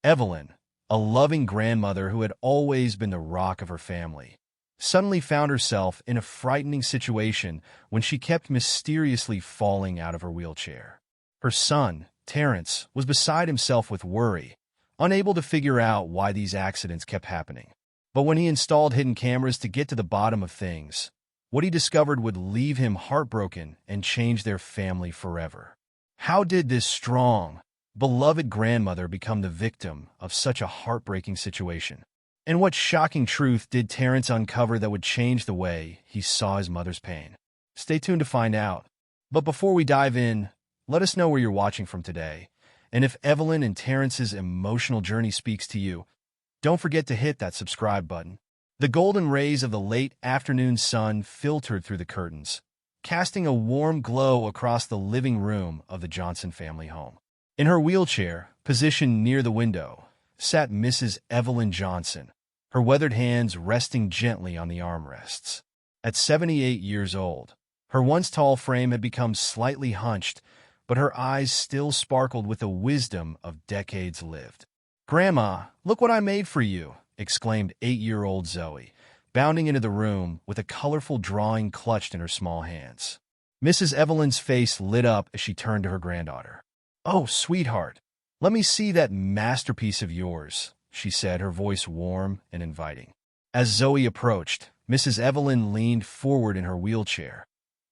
Evelyn, a loving grandmother who had always been the rock of her family, suddenly found herself in a frightening situation when she kept mysteriously falling out of her wheelchair. Her son, Terrence, was beside himself with worry, unable to figure out why these accidents kept happening. But when he installed hidden cameras to get to the bottom of things, what he discovered would leave him heartbroken and change their family forever. How did this strong, beloved grandmother become the victim of such a heartbreaking situation? And what shocking truth did Terrence uncover that would change the way he saw his mother's pain? Stay tuned to find out. But before we dive in, let us know where you're watching from today. And if Evelyn and Terrence's emotional journey speaks to you, don't forget to hit that subscribe button. The golden rays of the late afternoon sun filtered through the curtains, casting a warm glow across the living room of the Johnson family home. In her wheelchair, positioned near the window, sat Mrs. Evelyn Johnson, her weathered hands resting gently on the armrests. At 78 years old, her once tall frame had become slightly hunched, but her eyes still sparkled with the wisdom of decades lived. "Grandma, look what I made for you," exclaimed 8-year-old Zoe, bounding into the room with a colorful drawing clutched in her small hands. Mrs. Evelyn's face lit up as she turned to her granddaughter. "Oh, sweetheart, let me see that masterpiece of yours," she said, her voice warm and inviting. As Zoe approached, Mrs. Evelyn leaned forward in her wheelchair,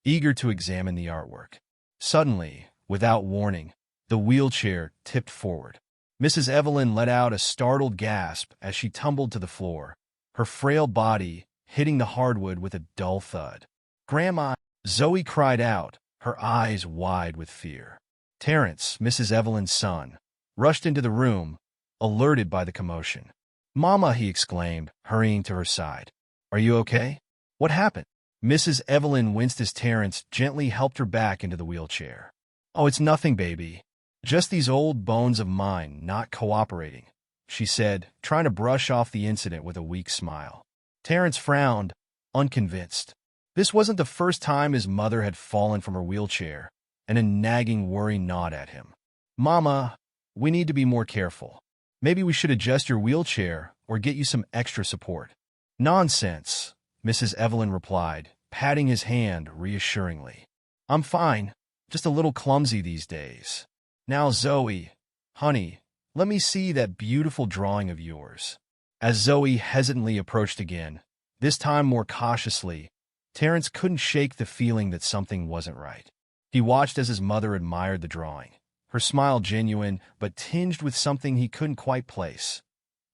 eager to examine the artwork. Suddenly, without warning, the wheelchair tipped forward. Mrs. Evelyn let out a startled gasp as she tumbled to the floor, her frail body hitting the hardwood with a dull thud. "Grandma!" Zoe cried out, her eyes wide with fear. Terrence, Mrs. Evelyn's son, rushed into the room, alerted by the commotion. "Mama!" he exclaimed, hurrying to her side. "Are you okay? What happened?" Mrs. Evelyn winced as Terrence gently helped her back into the wheelchair. "Oh, it's nothing, baby. Just these old bones of mine not cooperating," she said, trying to brush off the incident with a weak smile. Terrence frowned, unconvinced. This wasn't the first time his mother had fallen from her wheelchair, and a nagging worry gnawed at him. "Mama, we need to be more careful. Maybe we should adjust your wheelchair or get you some extra support." "Nonsense," Mrs. Evelyn replied, patting his hand reassuringly. "I'm fine, just a little clumsy these days. Now, Zoe, honey, let me see that beautiful drawing of yours." As Zoe hesitantly approached again, this time more cautiously, Terrence couldn't shake the feeling that something wasn't right. He watched as his mother admired the drawing, her smile genuine but tinged with something he couldn't quite place.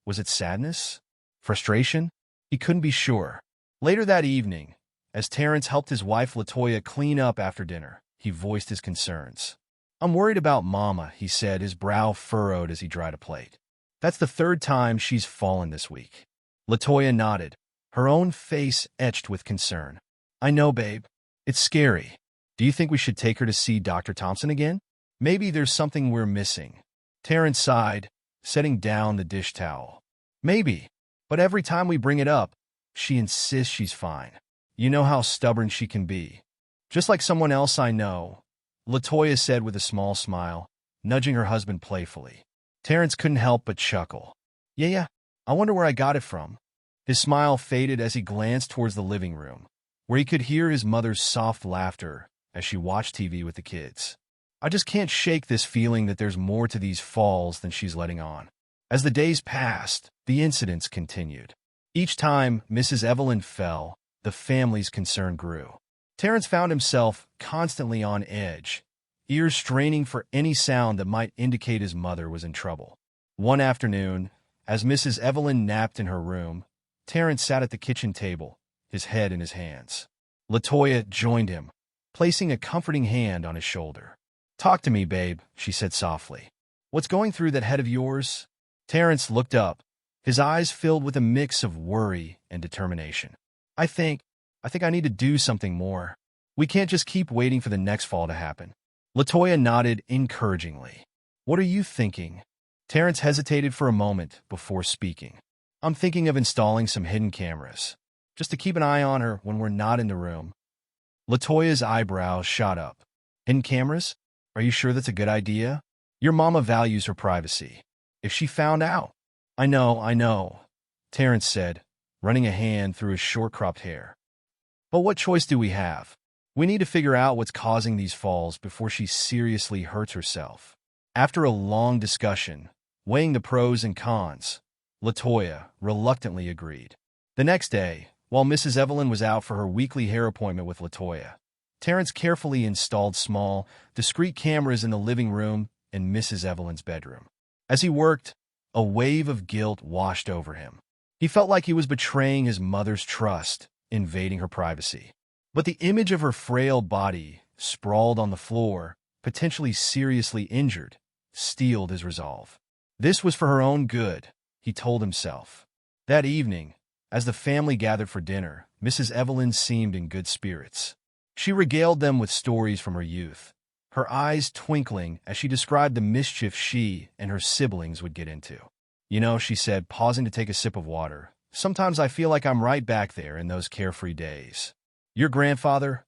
Was it sadness? Frustration? He couldn't be sure. Later that evening, as Terrence helped his wife Latoya clean up after dinner, he voiced his concerns. "I'm worried about Mama," he said, his brow furrowed as he dried a plate. "That's the third time she's fallen this week." Latoya nodded, her own face etched with concern. "I know, babe. It's scary. Do you think we should take her to see Dr. Thompson again? Maybe there's something we're missing." Terrence sighed, setting down the dish towel. "Maybe, but every time we bring it up, she insists she's fine. You know how stubborn she can be. Just like someone else I know," Latoya said with a small smile, nudging her husband playfully. Terrence couldn't help but chuckle. Yeah, I wonder where I got it from." His smile faded as he glanced towards the living room, where he could hear his mother's soft laughter as she watched TV with the kids. "I just can't shake this feeling that there's more to these falls than she's letting on." As the days passed, the incidents continued. Each time Mrs. Evelyn fell, the family's concern grew. Terrence found himself constantly on edge, ears straining for any sound that might indicate his mother was in trouble. One afternoon, as Mrs. Evelyn napped in her room, Terrence sat at the kitchen table, his head in his hands. Latoya joined him, placing a comforting hand on his shoulder. "Talk to me, babe," she said softly. "What's going through that head of yours?" Terrence looked up, his eyes filled with a mix of worry and determination. I think I need to do something more. We can't just keep waiting for the next fall to happen." Latoya nodded encouragingly. "What are you thinking?" Terrence hesitated for a moment before speaking. "I'm thinking of installing some hidden cameras, just to keep an eye on her when we're not in the room." Latoya's eyebrows shot up. "Hidden cameras? Are you sure that's a good idea? Your mama values her privacy. If she found out. I know, Terrence said, running a hand through his short-cropped hair. But what choice do we have? We need to figure out what's causing these falls before she seriously hurts herself. After a long discussion, weighing the pros and cons, LaToya reluctantly agreed. The next day, while Mrs. Evelyn was out for her weekly hair appointment with LaToya, Terrence carefully installed small, discreet cameras in the living room and Mrs. Evelyn's bedroom. As he worked, a wave of guilt washed over him. He felt like he was betraying his mother's trust, invading her privacy. But the image of her frail body, sprawled on the floor, potentially seriously injured, steeled his resolve. This was for her own good, he told himself. That evening, as the family gathered for dinner, Mrs. Evelyn seemed in good spirits. She regaled them with stories from her youth, her eyes twinkling as she described the mischief she and her siblings would get into. You know, she said, pausing to take a sip of water, sometimes I feel like I'm right back there in those carefree days. Your grandfather?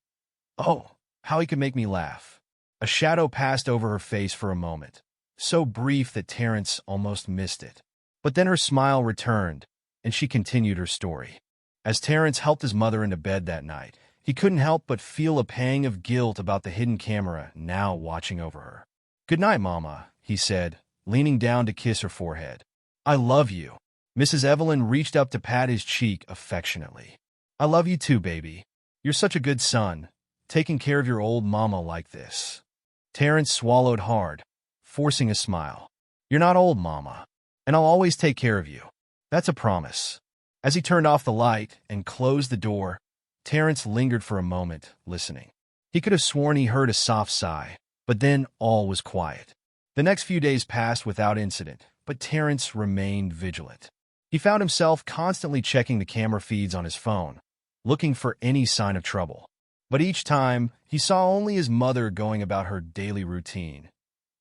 Oh, how he could make me laugh. A shadow passed over her face for a moment, so brief that Terrence almost missed it. But then her smile returned, and she continued her story. As Terrence helped his mother into bed that night, he couldn't help but feel a pang of guilt about the hidden camera now watching over her. "Good night, Mama," he said, leaning down to kiss her forehead. "I love you." Mrs. Evelyn reached up to pat his cheek affectionately. "I love you too, baby. You're such a good son, taking care of your old mama like this." Terrence swallowed hard, forcing a smile. "You're not old, Mama, and I'll always take care of you. That's a promise." As he turned off the light and closed the door, Terrence lingered for a moment, listening. He could have sworn he heard a soft sigh, but then all was quiet. The next few days passed without incident, but Terrence remained vigilant. He found himself constantly checking the camera feeds on his phone, looking for any sign of trouble. But each time, he saw only his mother going about her daily routine,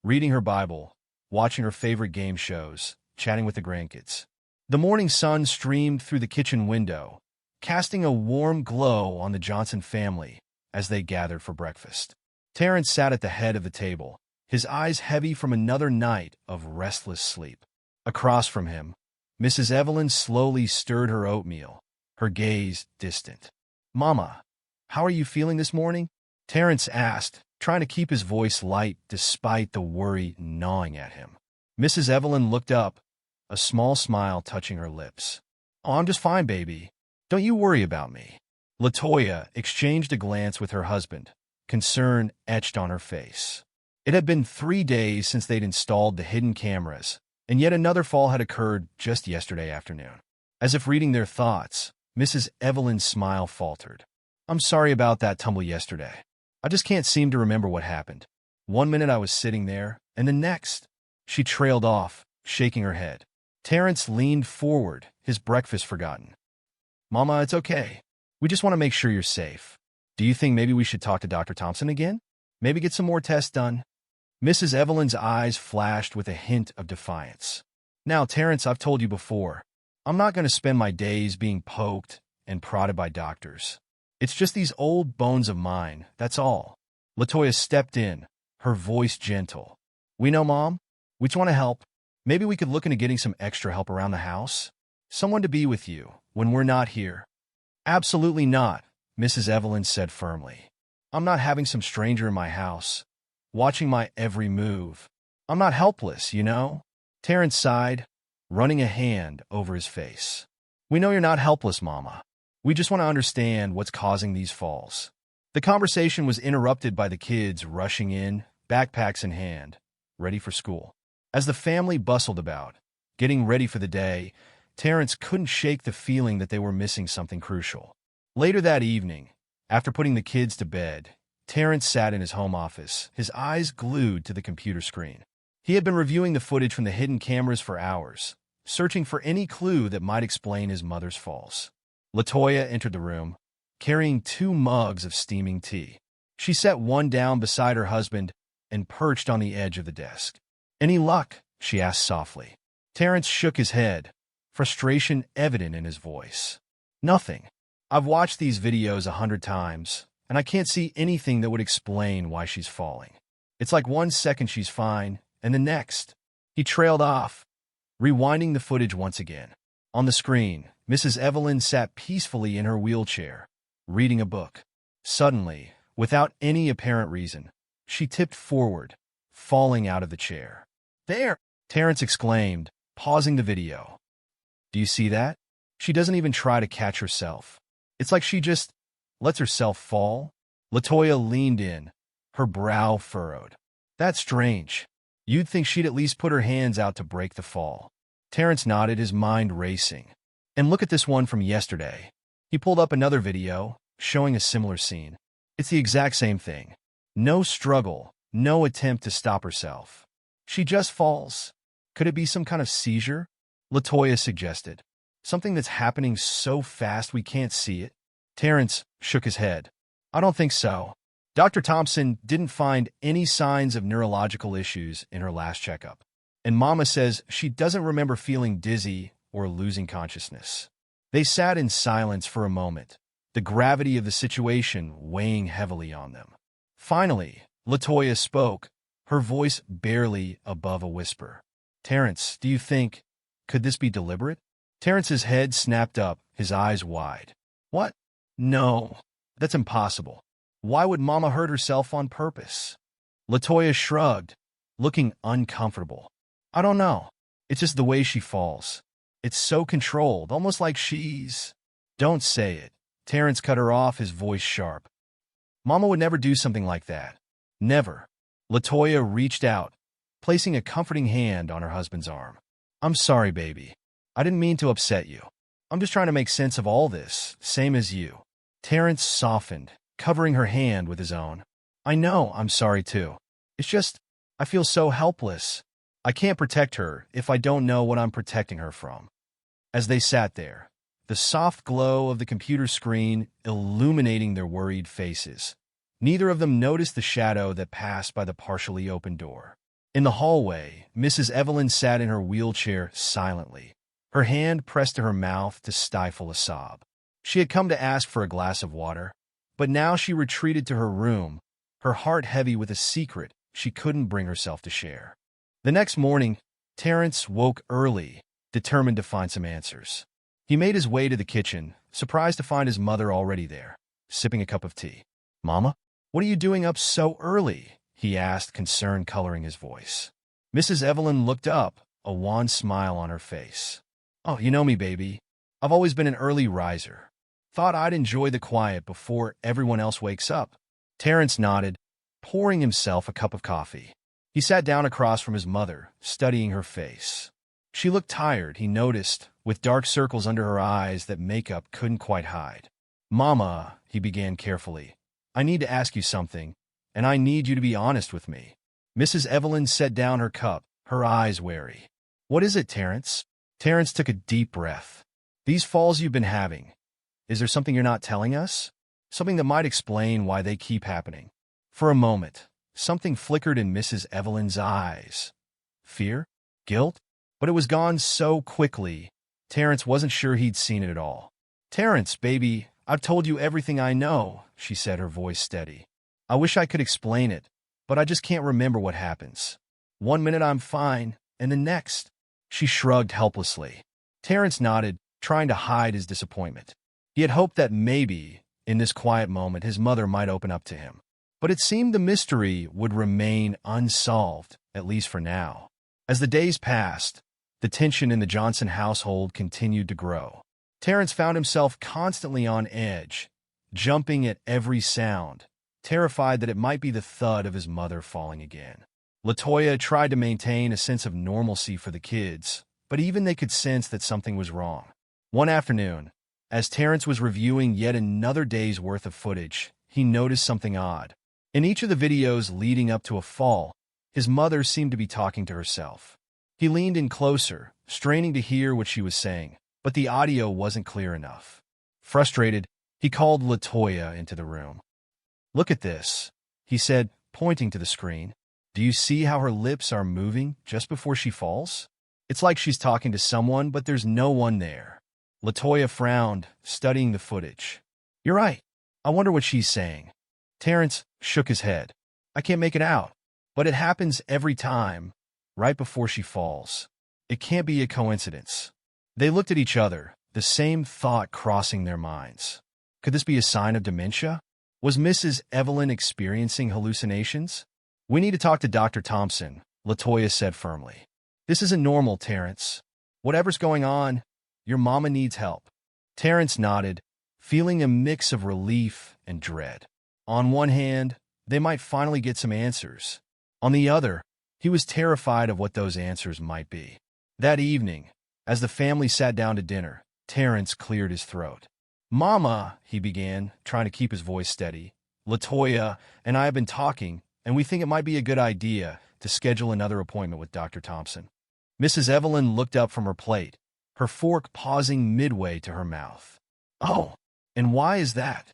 reading her Bible, watching her favorite game shows, chatting with the grandkids. The morning sun streamed through the kitchen window, casting a warm glow on the Johnson family as they gathered for breakfast. Terrence sat at the head of the table, his eyes heavy from another night of restless sleep. Across from him, Mrs. Evelyn slowly stirred her oatmeal, her gaze distant. "Mama, how are you feeling this morning?" Terrence asked, trying to keep his voice light despite the worry gnawing at him. Mrs. Evelyn looked up, a small smile touching her lips. "Oh, I'm just fine, baby. Don't you worry about me." LaToya exchanged a glance with her husband, concern etched on her face. It had been 3 days since they'd installed the hidden cameras, and yet another fall had occurred just yesterday afternoon. As if reading their thoughts, Mrs. Evelyn's smile faltered. "I'm sorry about that tumble yesterday. I just can't seem to remember what happened. One minute I was sitting there, and the next." She trailed off, shaking her head. Terrence leaned forward, his breakfast forgotten. "Mama, it's okay. We just want to make sure you're safe. Do you think maybe we should talk to Dr. Thompson again? Maybe get some more tests done?" Mrs. Evelyn's eyes flashed with a hint of defiance. "Now, Terrence, I've told you before, I'm not going to spend my days being poked and prodded by doctors. It's just these old bones of mine, that's all." LaToya stepped in, her voice gentle. "We know, Mom. We just want to help. Maybe we could look into getting some extra help around the house. Someone to be with you when we're not here." "Absolutely not," Mrs. Evelyn said firmly. "I'm not having some stranger in my house, watching my every move. I'm not helpless, you know." Terrence sighed, running a hand over his face. "We know you're not helpless, Mama. We just want to understand what's causing these falls." The conversation was interrupted by the kids rushing in, backpacks in hand, ready for school. As the family bustled about, getting ready for the day, Terrence couldn't shake the feeling that they were missing something crucial. Later that evening, after putting the kids to bed, Terrence sat in his home office, his eyes glued to the computer screen. He had been reviewing the footage from the hidden cameras for hours, searching for any clue that might explain his mother's falls. LaToya entered the room, carrying 2 mugs of steaming tea. She set one down beside her husband and perched on the edge of the desk. "Any luck?" she asked softly. Terrence shook his head, frustration evident in his voice. "Nothing. I've watched these videos 100 times, and I can't see anything that would explain why she's falling. It's like one second she's fine, and the next." He trailed off, Rewinding the footage once again. On the screen, Mrs. Evelyn sat peacefully in her wheelchair, reading a book. Suddenly, without any apparent reason, she tipped forward, falling out of the chair. "There!" Terrence exclaimed, pausing the video. "Do you see that? She doesn't even try to catch herself. It's like she just lets herself fall." Latoya leaned in, her brow furrowed. "That's strange. You'd think she'd at least put her hands out to break the fall." Terrence nodded, his mind racing. "And look at this one from yesterday." He pulled up another video, showing a similar scene. It's the exact same thing. No struggle, no attempt to stop herself. She just falls. Could it be some kind of seizure? Latoya suggested. Something that's happening so fast we can't see it? Terrence shook his head. "I don't think so. Dr. Thompson didn't find any signs of neurological issues in her last checkup. And Mama says she doesn't remember feeling dizzy or losing consciousness." They sat in silence for a moment, the gravity of the situation weighing heavily on them. Finally, Latoya spoke, her voice barely above a whisper. "Terrence, do you think, could this be deliberate?" Terrence's head snapped up, his eyes wide. "What? No, that's impossible. Why would Mama hurt herself on purpose?" Latoya shrugged, looking uncomfortable. "I don't know. It's just the way she falls. It's so controlled, almost like she's—" "Don't say it." Terrence cut her off, his voice sharp. "Mama would never do something like that. Never." Latoya reached out, placing a comforting hand on her husband's arm. "I'm sorry, baby. I didn't mean to upset you. I'm just trying to make sense of all this, same as you." Terrence softened, covering her hand with his own. "I know I'm sorry too. It's just, I feel so helpless. I can't protect her if I don't know what I'm protecting her from." As they sat there, the soft glow of the computer screen illuminating their worried faces, neither of them noticed the shadow that passed by the partially open door. In the hallway, Mrs. Evelyn sat in her wheelchair silently, her hand pressed to her mouth to stifle a sob. She had come to ask for a glass of water, but now she retreated to her room, her heart heavy with a secret she couldn't bring herself to share. The next morning, Terrence woke early, determined to find some answers. He made his way to the kitchen, surprised to find his mother already there, sipping a cup of tea. "Mama, what are you doing up so early?" he asked, concern coloring his voice. Mrs. Evelyn looked up, a wan smile on her face. "Oh, you know me, baby. I've always been an early riser. Thought I'd enjoy the quiet before everyone else wakes up." Terrence nodded, pouring himself a cup of coffee. He sat down across from his mother, studying her face. She looked tired, he noticed, with dark circles under her eyes that makeup couldn't quite hide. "Mama," he began carefully, "I need to ask you something, and I need you to be honest with me." Mrs. Evelyn set down her cup, her eyes wary. "What is it, Terrence?" Terrence took a deep breath. "These falls you've been having, is there something you're not telling us? Something that might explain why they keep happening?" For a moment, something flickered in Mrs. Evelyn's eyes. Fear? Guilt? But it was gone so quickly, Terrence wasn't sure he'd seen it at all. "Terrence, baby, I've told you everything I know," she said, her voice steady. "I wish I could explain it, but I just can't remember what happens. One minute I'm fine, and the next—" She shrugged helplessly. Terrence nodded, trying to hide his disappointment. He had hoped that maybe, in this quiet moment, his mother might open up to him. But it seemed the mystery would remain unsolved, at least for now. As the days passed, the tension in the Johnson household continued to grow. Terrence found himself constantly on edge, jumping at every sound, terrified that it might be the thud of his mother falling again. Latoya tried to maintain a sense of normalcy for the kids, but even they could sense that something was wrong. One afternoon, as Terrence was reviewing yet another day's worth of footage, he noticed something odd. In each of the videos leading up to a fall, his mother seemed to be talking to herself. He leaned in closer, straining to hear what she was saying, but the audio wasn't clear enough. Frustrated, he called Latoya into the room. "Look at this," he said, pointing to the screen. "Do you see how her lips are moving just before she falls? It's like she's talking to someone, but there's no one there." Latoya frowned, studying the footage. "You're right. I wonder what she's saying." Terrence shook his head. "I can't make it out, but it happens every time, right before she falls." It can't be a coincidence. They looked at each other, the same thought crossing their minds. Could this be a sign of dementia? Was Mrs. Evelyn experiencing hallucinations? We need to talk to Dr. Thompson, LaToya said firmly. This isn't normal, Terrence. Whatever's going on, your mama needs help. Terrence nodded, feeling a mix of relief and dread. On one hand, they might finally get some answers. On the other, he was terrified of what those answers might be. That evening, as the family sat down to dinner, Terrence cleared his throat. "Mama," he began, trying to keep his voice steady, "LaToya and I have been talking, and we think it might be a good idea to schedule another appointment with Dr. Thompson." Mrs. Evelyn looked up from her plate, her fork pausing midway to her mouth. "Oh, and why is that?"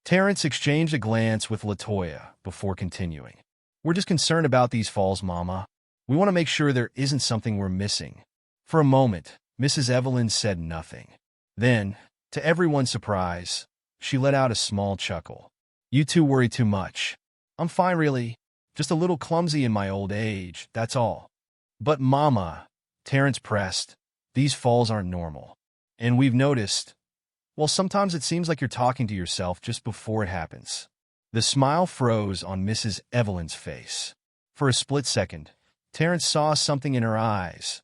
Terrence exchanged a glance with LaToya before continuing. "We're just concerned about these falls, Mama. We want to make sure there isn't something we're missing." For a moment, Mrs. Evelyn said nothing. Then, to everyone's surprise, she let out a small chuckle. "You two worry too much. I'm fine, really. Just a little clumsy in my old age, that's all." "But Mama," Terrence pressed, "these falls aren't normal. And we've noticed, well, sometimes it seems like you're talking to yourself just before it happens." The smile froze on Mrs. Evelyn's face. For a split second, Terrence saw something in her eyes,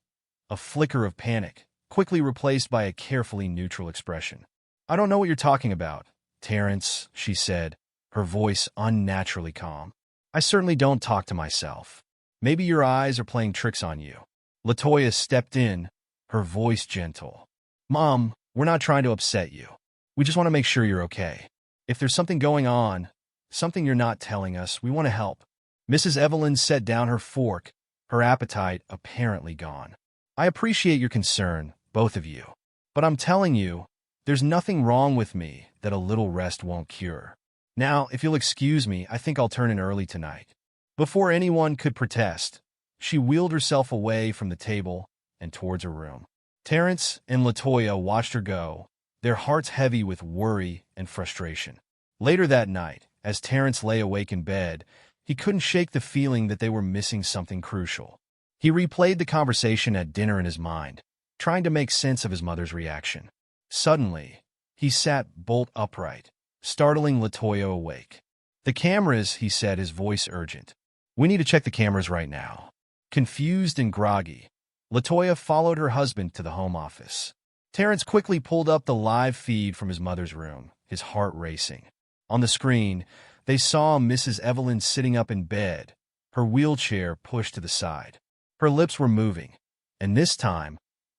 a flicker of panic, quickly replaced by a carefully neutral expression. "I don't know what you're talking about, Terrence," she said, her voice unnaturally calm. "I certainly don't talk to myself. Maybe your eyes are playing tricks on you." LaToya stepped in, her voice gentle. "Mom, we're not trying to upset you. We just want to make sure you're okay. If there's something going on, something you're not telling us, we want to help." Mrs. Evelyn set down her fork, her appetite apparently gone. "I appreciate your concern, both of you. But I'm telling you, there's nothing wrong with me that a little rest won't cure. Now, if you'll excuse me, I think I'll turn in early tonight." Before anyone could protest, she wheeled herself away from the table and towards her room. Terrence and LaToya watched her go, their hearts heavy with worry and frustration. Later that night, as Terrence lay awake in bed, he couldn't shake the feeling that they were missing something crucial. He replayed the conversation at dinner in his mind, trying to make sense of his mother's reaction. Suddenly, he sat bolt upright, startling LaToya awake. "The cameras," he said, his voice urgent. "We need to check the cameras right now." Confused and groggy, LaToya followed her husband to the home office. Terrence quickly pulled up the live feed from his mother's room, his heart racing. On the screen, they saw Mrs. Evelyn sitting up in bed, her wheelchair pushed to the side. Her lips were moving, and this time,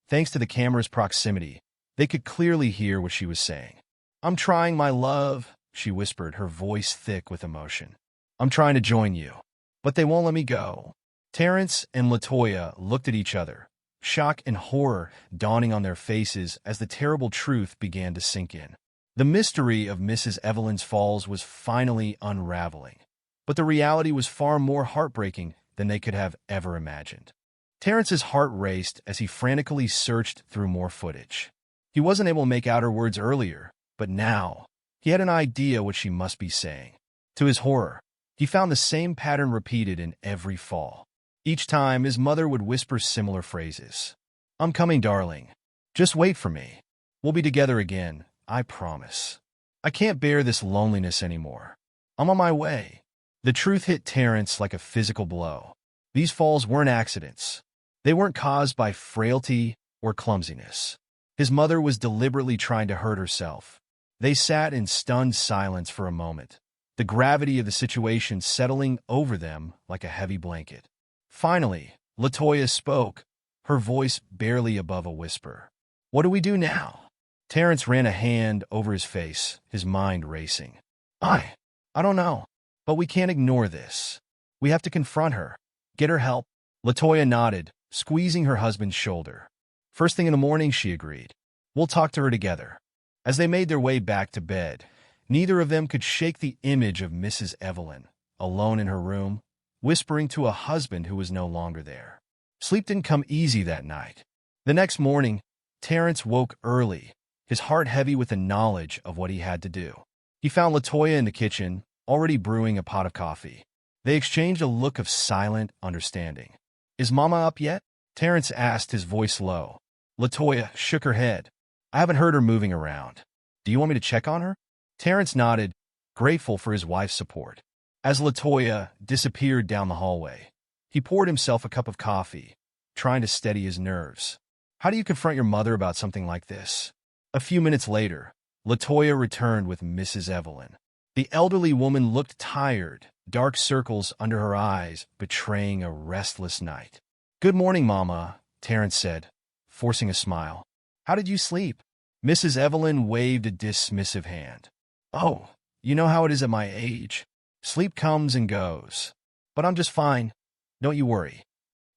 thanks to the camera's proximity, they could clearly hear what she was saying. "I'm trying, my love," she whispered, her voice thick with emotion. "I'm trying to join you, but they won't let me go." Terrence and LaToya looked at each other, shock and horror dawning on their faces as the terrible truth began to sink in. The mystery of Mrs. Evelyn's falls was finally unraveling, but the reality was far more heartbreaking than they could have ever imagined. Terrence's heart raced as he frantically searched through more footage. He wasn't able to make out her words earlier, but now he had an idea what she must be saying. To his horror, he found the same pattern repeated in every fall. Each time, his mother would whisper similar phrases. "I'm coming, darling. Just wait for me. We'll be together again, I promise. I can't bear this loneliness anymore. I'm on my way." The truth hit Terrence like a physical blow. These falls weren't accidents. They weren't caused by frailty or clumsiness. His mother was deliberately trying to hurt herself. They sat in stunned silence for a moment, the gravity of the situation settling over them like a heavy blanket. Finally, LaToya spoke, her voice barely above a whisper. "What do we do now?" Terrence ran a hand over his face, his mind racing. I don't know, but we can't ignore this. We have to confront her, get her help." LaToya nodded, squeezing her husband's shoulder. "First thing in the morning," she agreed. "We'll talk to her together." As they made their way back to bed, neither of them could shake the image of Mrs. Evelyn, alone in her room, whispering to a husband who was no longer there. Sleep didn't come easy that night. The next morning, Terrence woke early, his heart heavy with the knowledge of what he had to do. He found LaToya in the kitchen, already brewing a pot of coffee. They exchanged a look of silent understanding. "Is Mama up yet?" Terrence asked, his voice low. Latoya shook her head. I haven't heard her moving around. Do you want me to check on her? Terrence nodded, grateful for his wife's support. As Latoya disappeared down the hallway, he poured himself a cup of coffee, trying to steady his nerves. How do you confront your mother about something like this? A few minutes later, Latoya returned with Mrs. Evelyn. The elderly woman looked tired, dark circles under her eyes betraying a restless night. Good morning, Mama, Terrence said, forcing a smile. How did you sleep? Mrs. Evelyn waved a dismissive hand. Oh, you know how it is at my age. Sleep comes and goes. But I'm just fine. Don't you worry.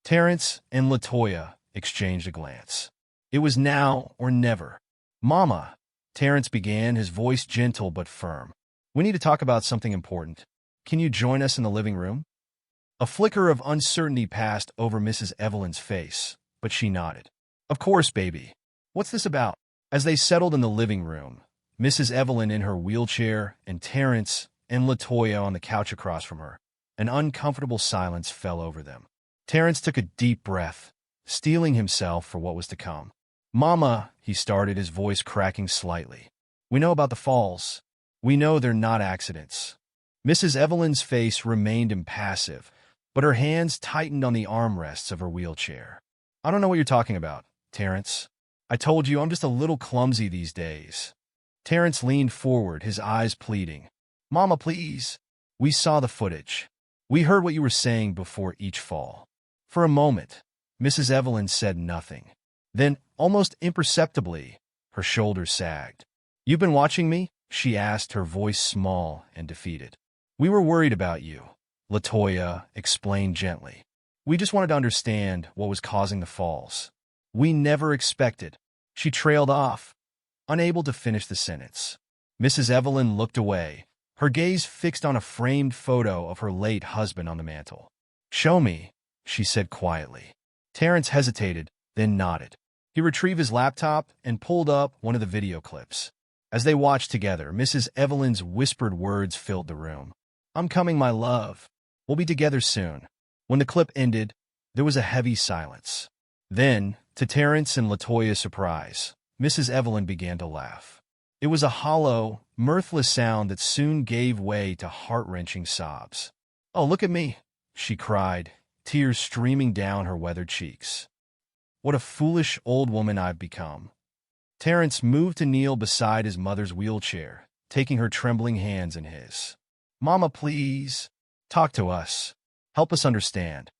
Terrence and Latoya exchanged a glance. It was now or never. Mama, Terrence began, his voice gentle but firm. We need to talk about something important. Can you join us in the living room? A flicker of uncertainty passed over Mrs. Evelyn's face, but she nodded. Of course, baby. What's this about? As they settled in the living room, Mrs. Evelyn in her wheelchair and Terrence and Latoya on the couch across from her, an uncomfortable silence fell over them. Terrence took a deep breath, steeling himself for what was to come. Mama, he started, his voice cracking slightly. We know about the falls. We know they're not accidents. Mrs. Evelyn's face remained impassive, but her hands tightened on the armrests of her wheelchair. I don't know what you're talking about, Terrence. I told you I'm just a little clumsy these days. Terrence leaned forward, his eyes pleading. Mama, please. We saw the footage. We heard what you were saying before each fall. For a moment, Mrs. Evelyn said nothing. Then, almost imperceptibly, her shoulders sagged. You've been watching me? She asked, her voice small and defeated. We were worried about you, Latoya explained gently. We just wanted to understand what was causing the falls. We never expected. She trailed off, unable to finish the sentence. Mrs. Evelyn looked away, her gaze fixed on a framed photo of her late husband on the mantel. Show me, she said quietly. Terrence hesitated, then nodded. He retrieved his laptop and pulled up one of the video clips. As they watched together, Mrs. Evelyn's whispered words filled the room. I'm coming, my love. We'll be together soon. When the clip ended, there was a heavy silence. Then, to Terrence and Latoya's surprise, Mrs. Evelyn began to laugh. It was a hollow, mirthless sound that soon gave way to heart-wrenching sobs. Oh, look at me, she cried, tears streaming down her weathered cheeks. What a foolish old woman I've become. Terrence moved to kneel beside his mother's wheelchair, taking her trembling hands in his. Mama, please. Talk to us. Help us understand.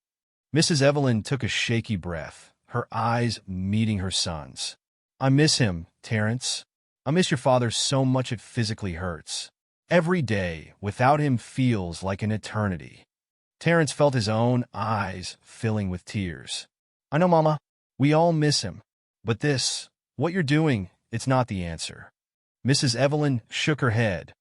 Mrs. Evelyn took a shaky breath, her eyes meeting her son's. I miss him, Terrence. I miss your father so much it physically hurts. Every day without him feels like an eternity. Terrence felt his own eyes filling with tears. I know, Mama. We all miss him. But this, what you're doing, it's not the answer. Mrs. Evelyn shook her head,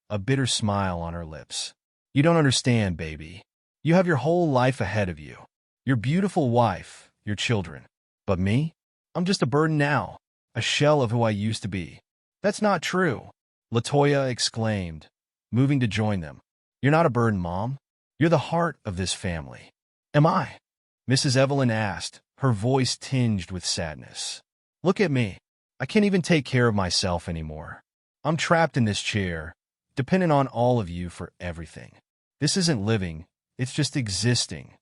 a bitter smile on her lips. You don't understand, baby. You have your whole life ahead of you. Your beautiful wife, your children. But me? I'm just a burden now, a shell of who I used to be. That's not true, Latoya exclaimed, moving to join them. You're not a burden, Mom. You're the heart of this family. Am I? Mrs. Evelyn asked, her voice tinged with sadness. Look at me. I can't even take care of myself anymore. I'm trapped in this chair, dependent on all of you for everything. This isn't living, it's just existing.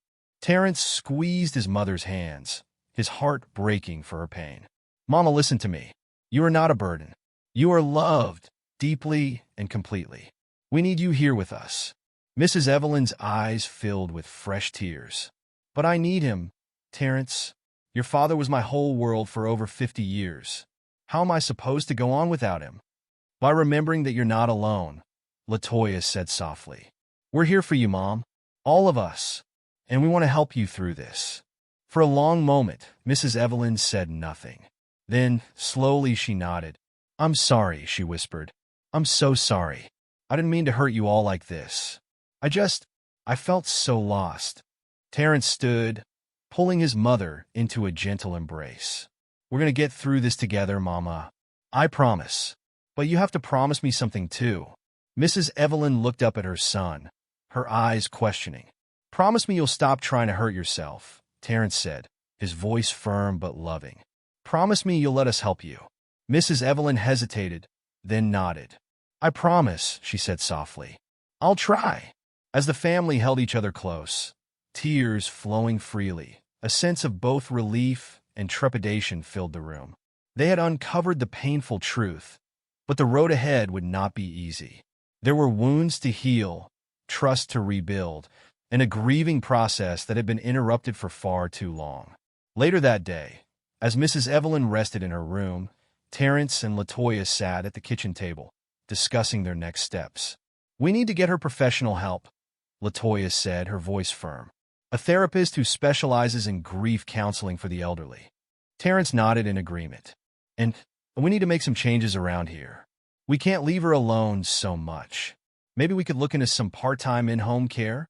Terrence squeezed his mother's hands, his heart breaking for her pain. Mama, listen to me. You are not a burden. You are loved, deeply and completely. We need you here with us. Mrs. Evelyn's eyes filled with fresh tears. But I need him, Terrence. Your father was my whole world for over 50 years. How am I supposed to go on without him? By remembering that you're not alone, Latoya said softly. We're here for you, Mom. All of us. And we want to help you through this. For a long moment, Mrs. Evelyn said nothing. Then, slowly, she nodded. I'm sorry, she whispered. I'm so sorry. I didn't mean to hurt you all like this. I felt so lost. Terrence stood, pulling his mother into a gentle embrace. We're going to get through this together, Mama. I promise. But you have to promise me something too. Mrs. Evelyn looked up at her son, her eyes questioning. Promise me you'll stop trying to hurt yourself, Terrence said, his voice firm but loving. "Promise me you'll let us help you." Mrs. Evelyn hesitated, then nodded. "I promise," she said softly. "I'll try." As the family held each other close, tears flowing freely, a sense of both relief and trepidation filled the room. They had uncovered the painful truth, but the road ahead would not be easy. There were wounds to heal, trust to rebuild, and a grieving process that had been interrupted for far too long. Later that day, as Mrs. Evelyn rested in her room, Terrence and Latoya sat at the kitchen table, discussing their next steps. "We need to get her professional help," Latoya said, her voice firm. "A therapist who specializes in grief counseling for the elderly." Terrence nodded in agreement. "And we need to make some changes around here. We can't leave her alone so much. Maybe we could look into some part-time in-home care?"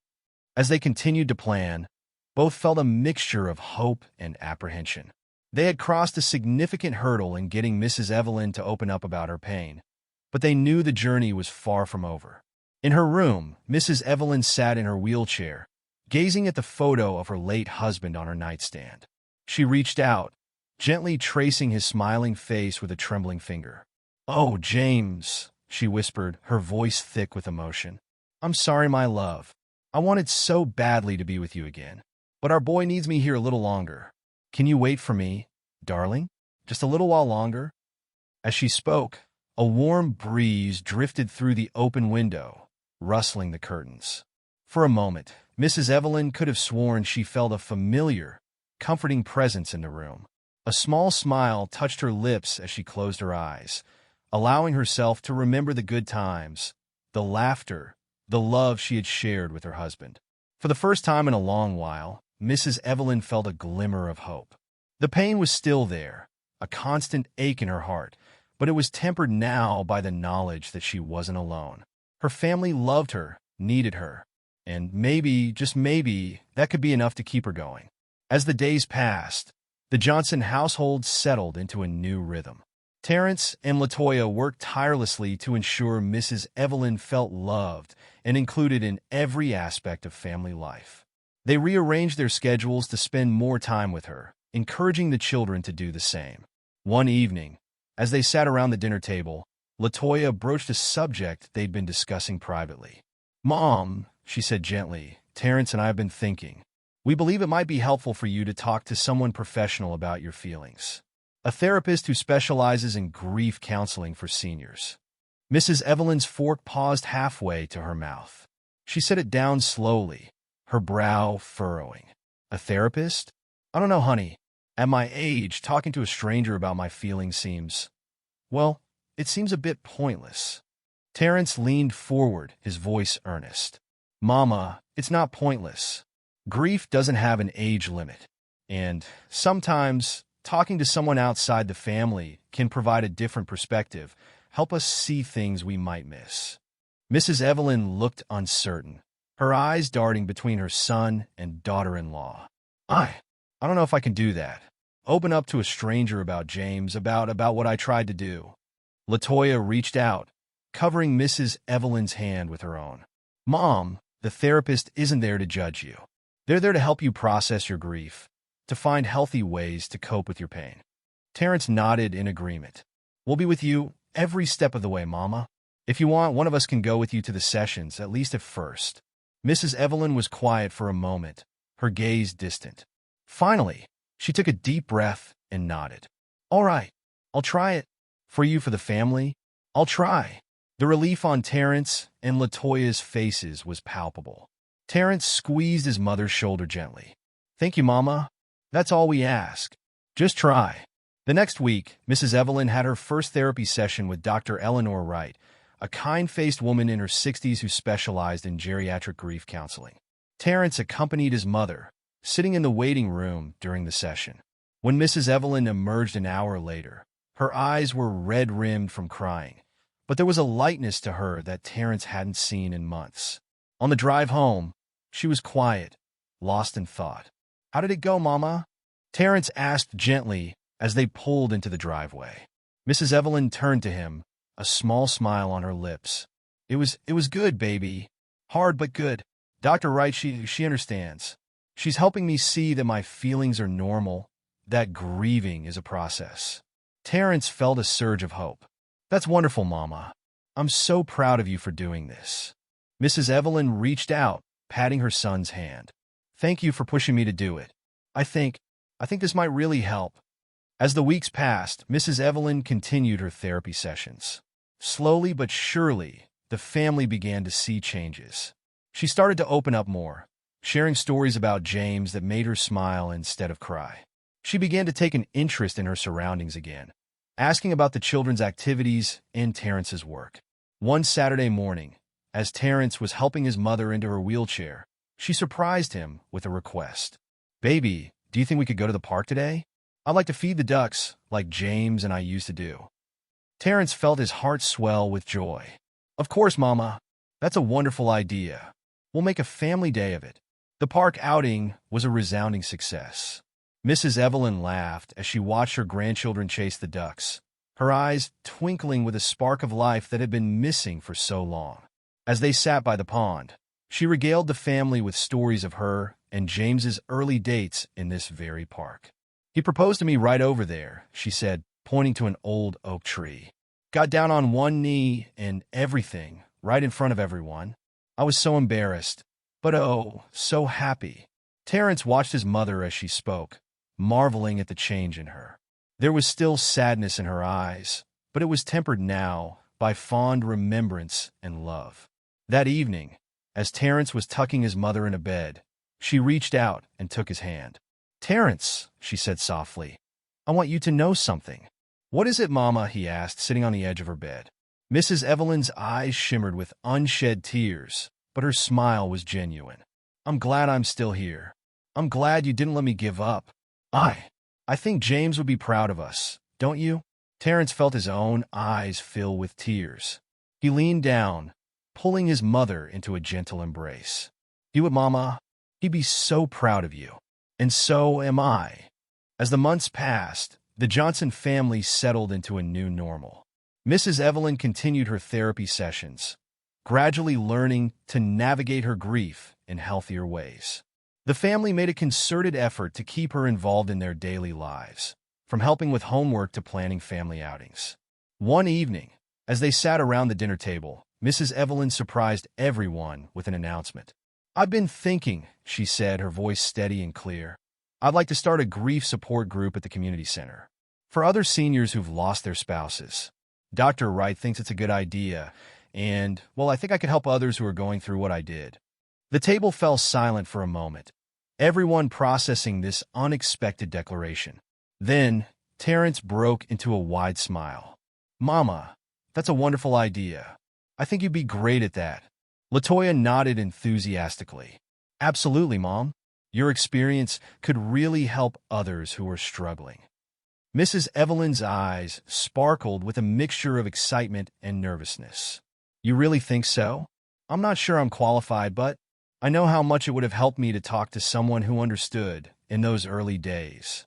As they continued to plan, both felt a mixture of hope and apprehension. They had crossed a significant hurdle in getting Mrs. Evelyn to open up about her pain, but they knew the journey was far from over. In her room, Mrs. Evelyn sat in her wheelchair, gazing at the photo of her late husband on her nightstand. She reached out, gently tracing his smiling face with a trembling finger. "Oh, James," she whispered, her voice thick with emotion. "I'm sorry, my love. I wanted so badly to be with you again. But our boy needs me here a little longer. Can you wait for me, darling? Just a little while longer?" As she spoke, a warm breeze drifted through the open window, rustling the curtains. For a moment, Mrs. Evelyn could have sworn she felt a familiar, comforting presence in the room. A small smile touched her lips as she closed her eyes, allowing herself to remember the good times, the laughter, the love she had shared with her husband. For the first time in a long while, Mrs. Evelyn felt a glimmer of hope. The pain was still there, a constant ache in her heart, but it was tempered now by the knowledge that she wasn't alone. Her family loved her, needed her, and maybe, just maybe, that could be enough to keep her going. As the days passed, the Johnson household settled into a new rhythm. Terrence and Latoya worked tirelessly to ensure Mrs. Evelyn felt loved and included in every aspect of family life. They rearranged their schedules to spend more time with her, encouraging the children to do the same. One evening, as they sat around the dinner table, Latoya broached a subject they'd been discussing privately. "Mom," she said gently, "Terrence and I have been thinking. We believe it might be helpful for you to talk to someone professional about your feelings. A therapist who specializes in grief counseling for seniors." Mrs. Evelyn's fork paused halfway to her mouth. She set it down slowly, her brow furrowing. "A therapist? I don't know, honey. At my age, talking to a stranger about my feelings seems, well, it seems a bit pointless." Terrence leaned forward, his voice earnest. "Mama, it's not pointless. Grief doesn't have an age limit. And sometimes, talking to someone outside the family can provide a different perspective, help us see things we might miss." Mrs. Evelyn looked uncertain, her eyes darting between her son and daughter-in-law. I don't know if I can do that. Open up to a stranger about James, about what I tried to do." Latoya reached out, covering Mrs. Evelyn's hand with her own. "Mom, the therapist isn't there to judge you. They're there to help you process your grief, to find healthy ways to cope with your pain." Terrence nodded in agreement. "We'll be with you every step of the way, Mama. If you want, one of us can go with you to the sessions, at least at first." Mrs. Evelyn was quiet for a moment, her gaze distant. Finally, she took a deep breath and nodded. "All right, I'll try it. For you, for the family, I'll try." The relief on Terrence and Latoya's faces was palpable. Terrence squeezed his mother's shoulder gently. "Thank you, Mama. That's all we ask. Just try." The next week, Mrs. Evelyn had her first therapy session with Dr. Eleanor Wright, a kind-faced woman in her 60s who specialized in geriatric grief counseling. Terrence accompanied his mother, sitting in the waiting room during the session. When Mrs. Evelyn emerged an hour later, her eyes were red-rimmed from crying, but there was a lightness to her that Terrence hadn't seen in months. On the drive home, she was quiet, lost in thought. "How did it go, Mama?" Terrence asked gently as they pulled into the driveway. Mrs. Evelyn turned to him, a small smile on her lips. It was good, baby. Hard but good. Dr. Wright, she understands. She's helping me see that my feelings are normal, that grieving is a process. Terrence felt a surge of hope. That's wonderful, Mama. I'm so proud of you for doing this. Mrs. Evelyn reached out, patting her son's hand. Thank you for pushing me to do it. I think this might really help. As the weeks passed, Mrs. Evelyn continued her therapy sessions. Slowly but surely, the family began to see changes. She started to open up more, sharing stories about James that made her smile instead of cry. She began to take an interest in her surroundings again, asking about the children's activities and Terrence's work. One Saturday morning, as Terrence was helping his mother into her wheelchair, she surprised him with a request. Baby, do you think we could go to the park today? I'd like to feed the ducks like James and I used to do. Terrence felt his heart swell with joy. Of course, Mama. That's a wonderful idea. We'll make a family day of it. The park outing was a resounding success. Mrs. Evelyn laughed as she watched her grandchildren chase the ducks, her eyes twinkling with a spark of life that had been missing for so long. As they sat by the pond, she regaled the family with stories of her and James's early dates in this very park. He proposed to me right over there, she said, pointing to an old oak tree. Got down on one knee and everything, right in front of everyone. I was so embarrassed, but oh, so happy. Terrence watched his mother as she spoke, marveling at the change in her. There was still sadness in her eyes, but it was tempered now by fond remembrance and love. That evening, as Terrence was tucking his mother in a bed, she reached out and took his hand. Terrence, she said softly, I want you to know something. What is it, Mama? He asked, sitting on the edge of her bed. Mrs. Evelyn's eyes shimmered with unshed tears, but her smile was genuine. I'm glad I'm still here. I'm glad you didn't let me give up. I think James would be proud of us, don't you? Terrence felt his own eyes fill with tears. He leaned down, pulling his mother into a gentle embrace. You would, Mama? He'd be so proud of you. And so am I. As the months passed, the Johnson family settled into a new normal. Mrs. Evelyn continued her therapy sessions, gradually learning to navigate her grief in healthier ways. The family made a concerted effort to keep her involved in their daily lives, from helping with homework to planning family outings. One evening, as they sat around the dinner table, Mrs. Evelyn surprised everyone with an announcement. I've been thinking, she said, her voice steady and clear. I'd like to start a grief support group at the community center for other seniors who've lost their spouses. Dr. Wright thinks it's a good idea, and, well, I think I could help others who are going through what I did. The table fell silent for a moment, everyone processing this unexpected declaration. Then, Terrence broke into a wide smile. Mama, that's a wonderful idea. I think you'd be great at that. LaToya nodded enthusiastically. Absolutely, Mom. Your experience could really help others who are struggling. Mrs. Evelyn's eyes sparkled with a mixture of excitement and nervousness. You really think so? I'm not sure I'm qualified, but I know how much it would have helped me to talk to someone who understood in those early days.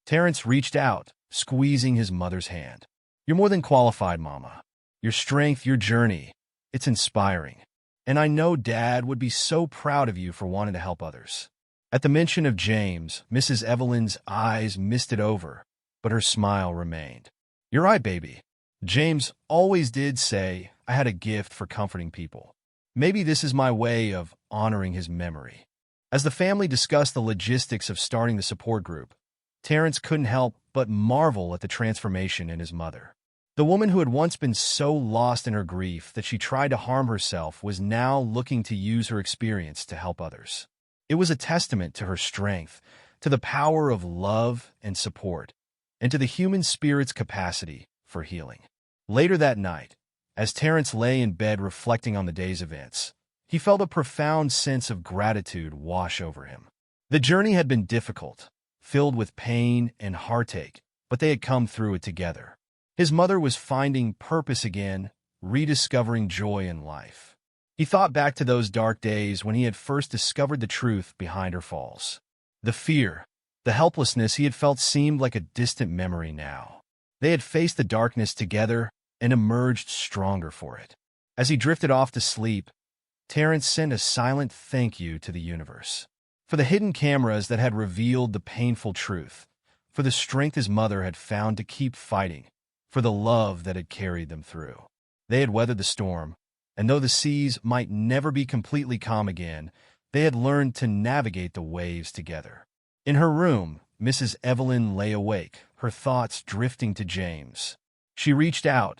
Terrence reached out, squeezing his mother's hand. You're more than qualified, Mama. Your strength, your journey, it's inspiring. And I know Dad would be so proud of you for wanting to help others. At the mention of James, Mrs. Evelyn's eyes misted over, but her smile remained. You're right, baby. James always did say I had a gift for comforting people. Maybe this is my way of honoring his memory. As the family discussed the logistics of starting the support group, Terrence couldn't help but marvel at the transformation in his mother. The woman who had once been so lost in her grief that she tried to harm herself was now looking to use her experience to help others. It was a testament to her strength, to the power of love and support, and to the human spirit's capacity for healing. Later that night, as Terrence lay in bed reflecting on the day's events, he felt a profound sense of gratitude wash over him. The journey had been difficult, filled with pain and heartache, but they had come through it together. His mother was finding purpose again, rediscovering joy in life. He thought back to those dark days when he had first discovered the truth behind her falls. The fear, the helplessness he had felt seemed like a distant memory now. They had faced the darkness together and emerged stronger for it. As he drifted off to sleep, Terrence sent a silent thank you to the universe. for the hidden cameras that had revealed the painful truth, for the strength his mother had found to keep fighting, for the love that had carried them through. They had weathered the storm, and though the seas might never be completely calm again, they had learned to navigate the waves together. In her room, Mrs. Evelyn lay awake, her thoughts drifting to James. She reached out,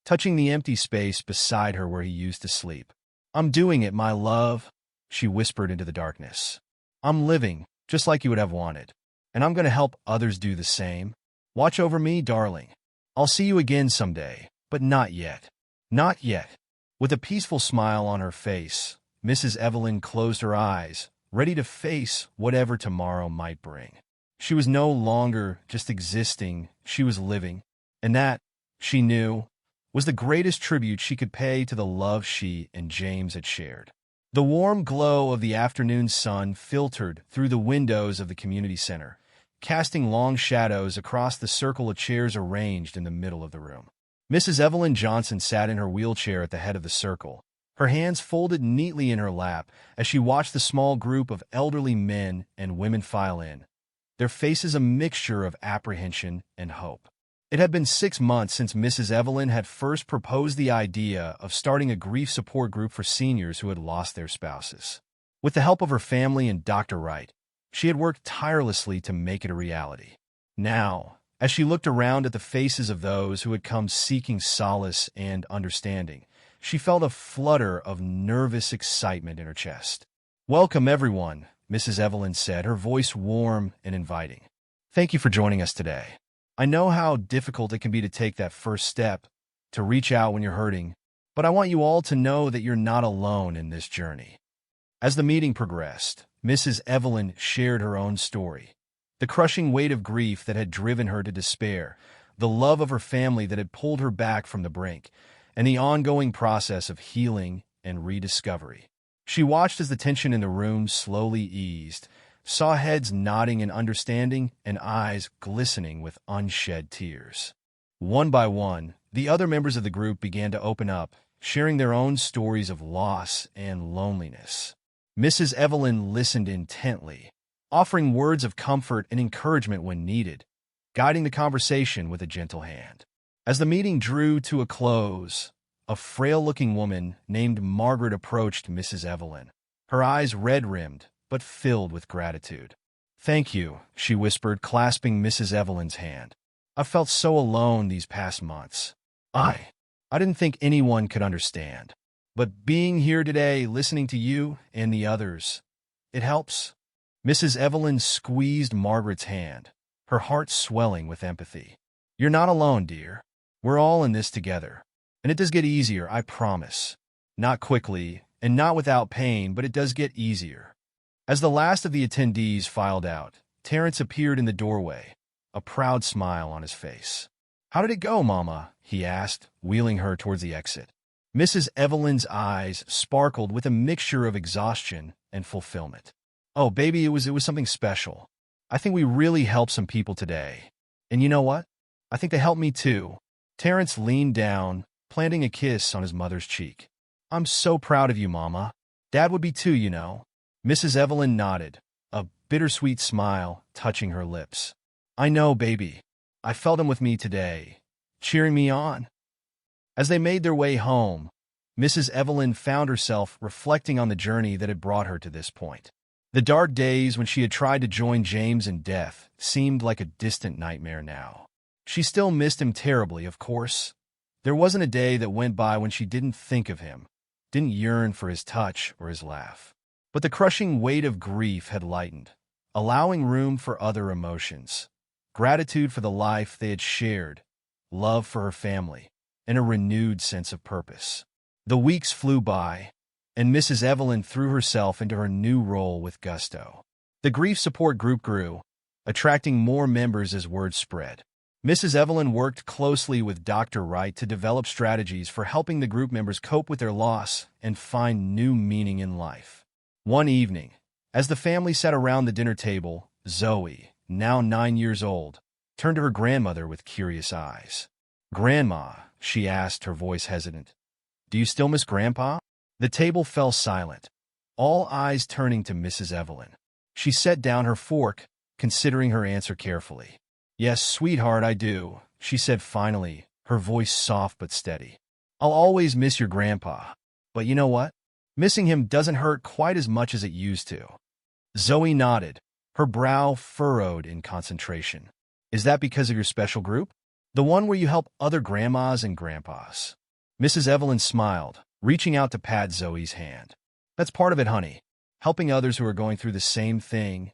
touching the empty space beside her where he used to sleep. "I'm doing it, my love," she whispered into the darkness. "I'm living, just like you would have wanted, and I'm going to help others do the same. Watch over me, darling. I'll see you again someday, but not yet. Not yet." With a peaceful smile on her face, Mrs. Evelyn closed her eyes, ready to face whatever tomorrow might bring. She was no longer just existing, she was living, and that, she knew, was the greatest tribute she could pay to the love she and James had shared. The warm glow of the afternoon sun filtered through the windows of the community center, casting long shadows across the circle of chairs arranged in the middle of the room. Mrs. Evelyn Johnson sat in her wheelchair at the head of the circle, her hands folded neatly in her lap as she watched the small group of elderly men and women file in, their faces a mixture of apprehension and hope. It had been 6 months since Mrs. Evelyn had first proposed the idea of starting a grief support group for seniors who had lost their spouses. With the help of her family and Dr. Wright, she had worked tirelessly to make it a reality. Now, as she looked around at the faces of those who had come seeking solace and understanding, she felt a flutter of nervous excitement in her chest. "Welcome, everyone," Mrs. Evelyn said, her voice warm and inviting. "Thank you for joining us today. I know how difficult it can be to take that first step, to reach out when you're hurting, but I want you all to know that you're not alone in this journey." As the meeting progressed, Mrs. Evelyn shared her own story. The crushing weight of grief that had driven her to despair, the love of her family that had pulled her back from the brink, and the ongoing process of healing and rediscovery. She watched as the tension in the room slowly eased, saw heads nodding in understanding and eyes glistening with unshed tears. One by one, the other members of the group began to open up, sharing their own stories of loss and loneliness. Mrs. Evelyn listened intently, offering words of comfort and encouragement when needed, guiding the conversation with a gentle hand. As the meeting drew to a close, a frail-looking woman named Margaret approached Mrs. Evelyn, her eyes red-rimmed but filled with gratitude. "Thank you," she whispered, clasping Mrs. Evelyn's hand. "I've felt so alone these past months. I didn't think anyone could understand. But being here today, listening to you and the others, it helps." Mrs. Evelyn squeezed Margaret's hand, her heart swelling with empathy. "You're not alone, dear. We're all in this together. And it does get easier, I promise. Not quickly, and not without pain, but it does get easier." As the last of the attendees filed out, Terrence appeared in the doorway, a proud smile on his face. "How did it go, Mama?" he asked, wheeling her towards the exit. Mrs. Evelyn's eyes sparkled with a mixture of exhaustion and fulfillment. "Oh, baby, it was something special. I think we really helped some people today. And you know what? I think they helped me too." Terrence leaned down, planting a kiss on his mother's cheek. "I'm so proud of you, Mama. Dad would be too, you know." Mrs. Evelyn nodded, a bittersweet smile touching her lips. "I know, baby. I felt him with me today, cheering me on." As they made their way home, Mrs. Evelyn found herself reflecting on the journey that had brought her to this point. The dark days when she had tried to join James in death seemed like a distant nightmare now. She still missed him terribly, of course. There wasn't a day that went by when she didn't think of him, didn't yearn for his touch or his laugh. But the crushing weight of grief had lightened, allowing room for other emotions. Gratitude for the life they had shared, love for her family, and a renewed sense of purpose. The weeks flew by, and Mrs. Evelyn threw herself into her new role with gusto. The grief support group grew, attracting more members as word spread. Mrs. Evelyn worked closely with Dr. Wright to develop strategies for helping the group members cope with their loss and find new meaning in life. One evening, as the family sat around the dinner table, Zoe, now 9 years old, turned to her grandmother with curious eyes. "Grandma," she asked, her voice hesitant, "do you still miss Grandpa?" The table fell silent, all eyes turning to Mrs. Evelyn. She set down her fork, considering her answer carefully. Yes, sweetheart, I do, she said finally, her voice soft but steady. I'll always miss your grandpa. But you know what? Missing him doesn't hurt quite as much as it used to. Zoe nodded, her brow furrowed in concentration. Is that because of your special group? The one where you help other grandmas and grandpas? Mrs. Evelyn smiled, reaching out to pat Zoe's hand. That's part of it, honey. Helping others who are going through the same thing.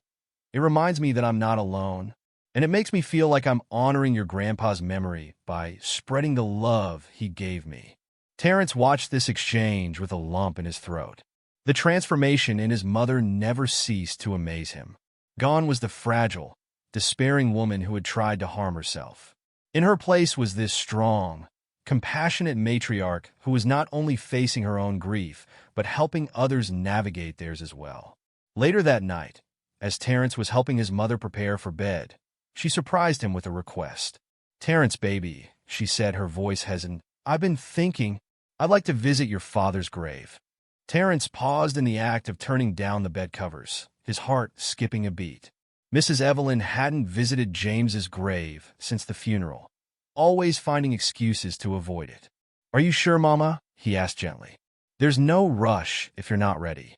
It reminds me that I'm not alone. And it makes me feel like I'm honoring your grandpa's memory by spreading the love he gave me. Terrence watched this exchange with a lump in his throat. The transformation in his mother never ceased to amaze him. Gone was the fragile, despairing woman who had tried to harm herself. In her place was this strong, compassionate matriarch who was not only facing her own grief, but helping others navigate theirs as well. Later that night, as Terrence was helping his mother prepare for bed, she surprised him with a request. Terrence, baby, she said, her voice hesitant, I've been thinking I'd like to visit your father's grave. Terrence paused in the act of turning down the bed covers, his heart skipping a beat. Mrs. Evelyn hadn't visited James's grave since the funeral, always finding excuses to avoid it. Are you sure, Mama? He asked gently. There's no rush if you're not ready.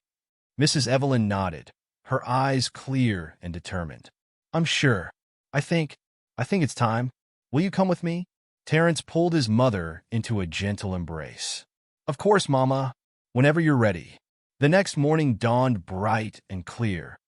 Mrs. Evelyn nodded, her eyes clear and determined. I'm sure. I think it's time. Will you come with me? Terrence pulled his mother into a gentle embrace. Of course, Mama. Whenever you're ready. The next morning dawned bright and clear,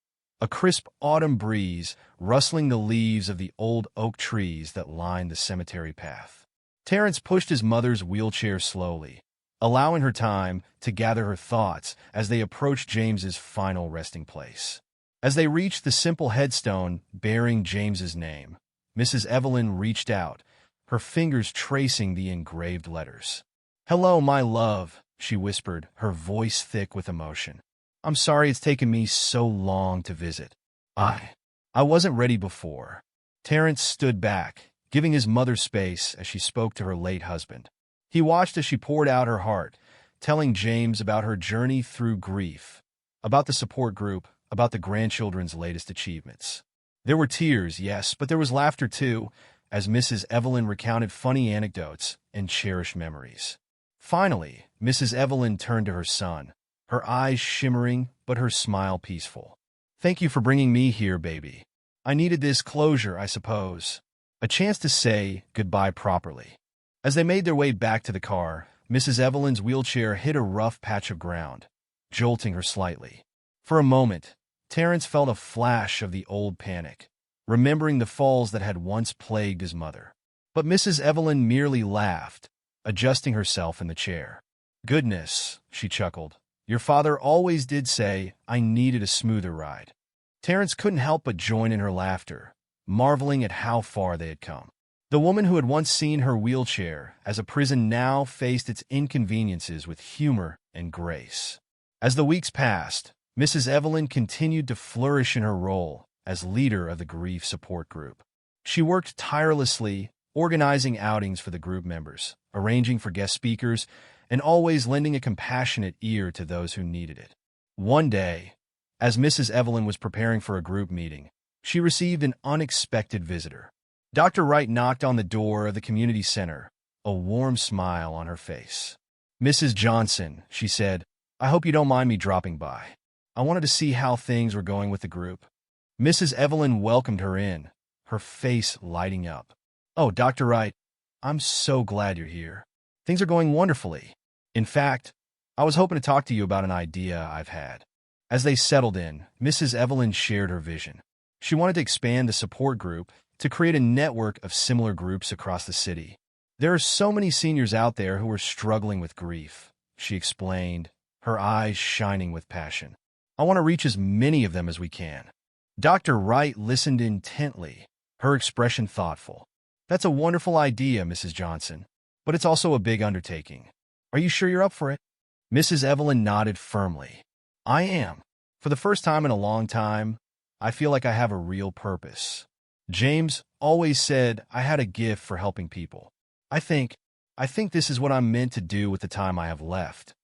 a crisp autumn breeze rustling the leaves of the old oak trees that lined the cemetery path. Terrence pushed his mother's wheelchair slowly, allowing her time to gather her thoughts as they approached James's final resting place. As they reached the simple headstone bearing James's name, Mrs. Evelyn reached out, her fingers tracing the engraved letters. Hello, my love, she whispered, her voice thick with emotion. I'm sorry it's taken me so long to visit. I wasn't ready before. Terrence stood back, giving his mother space as she spoke to her late husband. He watched as she poured out her heart, telling James about her journey through grief, about the support group, about the grandchildren's latest achievements. There were tears, yes, but there was laughter too, as Mrs. Evelyn recounted funny anecdotes and cherished memories. Finally, Mrs. Evelyn turned to her son, her eyes shimmering but her smile peaceful. Thank you for bringing me here, baby. I needed this closure, I suppose. A chance to say goodbye properly. As they made their way back to the car, Mrs. Evelyn's wheelchair hit a rough patch of ground, jolting her slightly. For a moment, Terrence felt a flash of the old panic, remembering the falls that had once plagued his mother. But Mrs. Evelyn merely laughed, adjusting herself in the chair. Goodness, she chuckled. Your father always did say I needed a smoother ride. Terrence couldn't help but join in her laughter, marveling at how far they had come. The woman who had once seen her wheelchair as a prison now faced its inconveniences with humor and grace. As the weeks passed, Mrs. Evelyn continued to flourish in her role as leader of the grief support group. She worked tirelessly, organizing outings for the group members, arranging for guest speakers, and always lending a compassionate ear to those who needed it. One day, as Mrs. Evelyn was preparing for a group meeting, she received an unexpected visitor. Dr. Wright knocked on the door of the community center, a warm smile on her face. Mrs. Johnson, she said, I hope you don't mind me dropping by. I wanted to see how things were going with the group. Mrs. Evelyn welcomed her in, her face lighting up. Oh, Dr. Wright, I'm so glad you're here. Things are going wonderfully. In fact, I was hoping to talk to you about an idea I've had. As they settled in, Mrs. Evelyn shared her vision. She wanted to expand the support group to create a network of similar groups across the city. There are so many seniors out there who are struggling with grief, she explained, her eyes shining with passion. I want to reach as many of them as we can. Dr. Wright listened intently, her expression thoughtful. That's a wonderful idea, Mrs. Johnson, but it's also a big undertaking. Are you sure you're up for it? Mrs. Evelyn nodded firmly. I am. For the first time in a long time, I feel like I have a real purpose. James always said I had a gift for helping people. I think this is what I'm meant to do with the time I have left.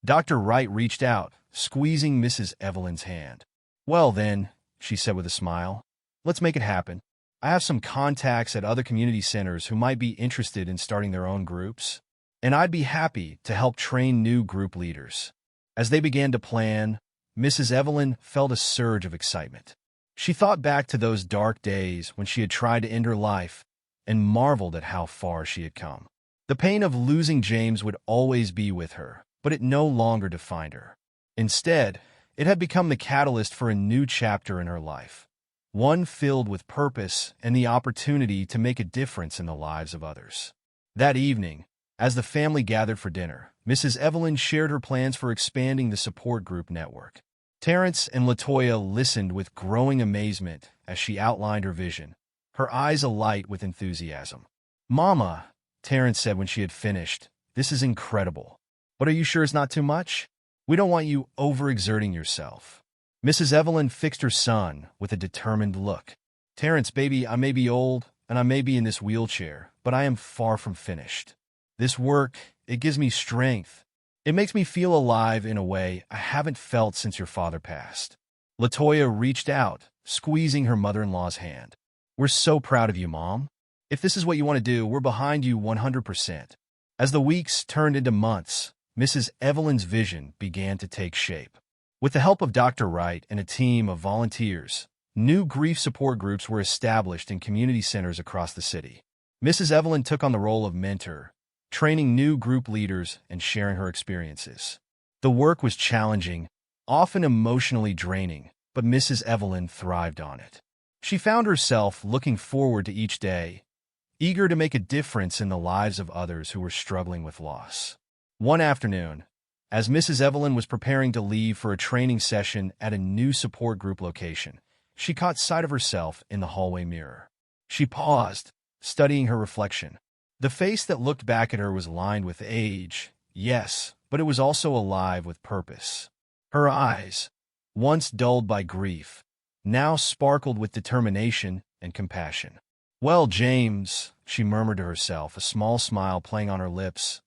Dr. Wright reached out, squeezing Mrs. Evelyn's hand. Well then, she said with a smile. "Let's make it happen. I have some contacts at other community centers who might be interested in starting their own groups, and I'd be happy to help train new group leaders." As they began to plan, Mrs. Evelyn felt a surge of excitement. She thought back to those dark days when she had tried to end her life and marveled at how far she had come. The pain of losing James would always be with her, but it no longer defined her. Instead, it had become the catalyst for a new chapter in her life, one filled with purpose and the opportunity to make a difference in the lives of others. That evening, as the family gathered for dinner, Mrs. Evelyn shared her plans for expanding the support group network. Terrence and Latoya listened with growing amazement as she outlined her vision, her eyes alight with enthusiasm. "Mama," Terrence said when she had finished, "this is incredible. But are you sure it's not too much? We don't want you overexerting yourself." Mrs. Evelyn fixed her son with a determined look. "Terrence, baby, I may be old and I may be in this wheelchair, but I am far from finished. This work, it gives me strength. It makes me feel alive in a way I haven't felt since your father passed." Latoya reached out, squeezing her mother-in-law's hand. "We're so proud of you, Mom. If this is what you want to do, we're behind you 100%. As the weeks turned into months, Mrs. Evelyn's vision began to take shape. With the help of Dr. Wright and a team of volunteers, new grief support groups were established in community centers across the city. Mrs. Evelyn took on the role of mentor, training new group leaders and sharing her experiences. The work was challenging, often emotionally draining, but Mrs. Evelyn thrived on it. She found herself looking forward to each day, eager to make a difference in the lives of others who were struggling with loss. One afternoon, as Mrs. Evelyn was preparing to leave for a training session at a new support group location, she caught sight of herself in the hallway mirror. She paused, studying her reflection. The face that looked back at her was lined with age, yes, but it was also alive with purpose. Her eyes, once dulled by grief, now sparkled with determination and compassion. "Well, James," she murmured to herself, a small smile playing on her lips,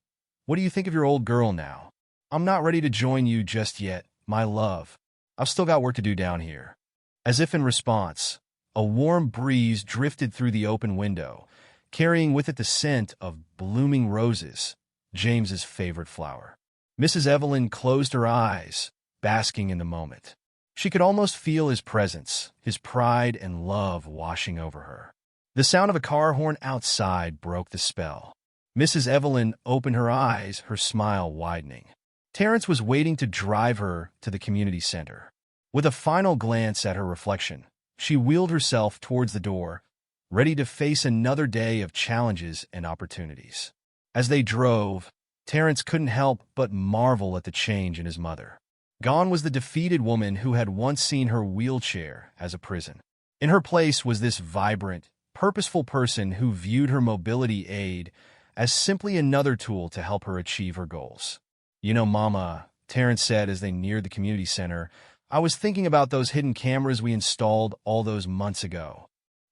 "what do you think of your old girl now? I'm not ready to join you just yet, my love. I've still got work to do down here." As if in response, a warm breeze drifted through the open window, carrying with it the scent of blooming roses, James's favorite flower. Mrs. Evelyn closed her eyes, basking in the moment. She could almost feel his presence, his pride and love washing over her. The sound of a car horn outside broke the spell. Mrs. Evelyn opened her eyes, her smile widening. Terrence was waiting to drive her to the community center. With a final glance at her reflection, she wheeled herself towards the door, ready to face another day of challenges and opportunities. As they drove, Terrence couldn't help but marvel at the change in his mother. Gone was the defeated woman who had once seen her wheelchair as a prison. In her place was this vibrant, purposeful person who viewed her mobility aid as simply another tool to help her achieve her goals. "You know, Mama," Terrence said as they neared the community center, "I was thinking about those hidden cameras we installed all those months ago."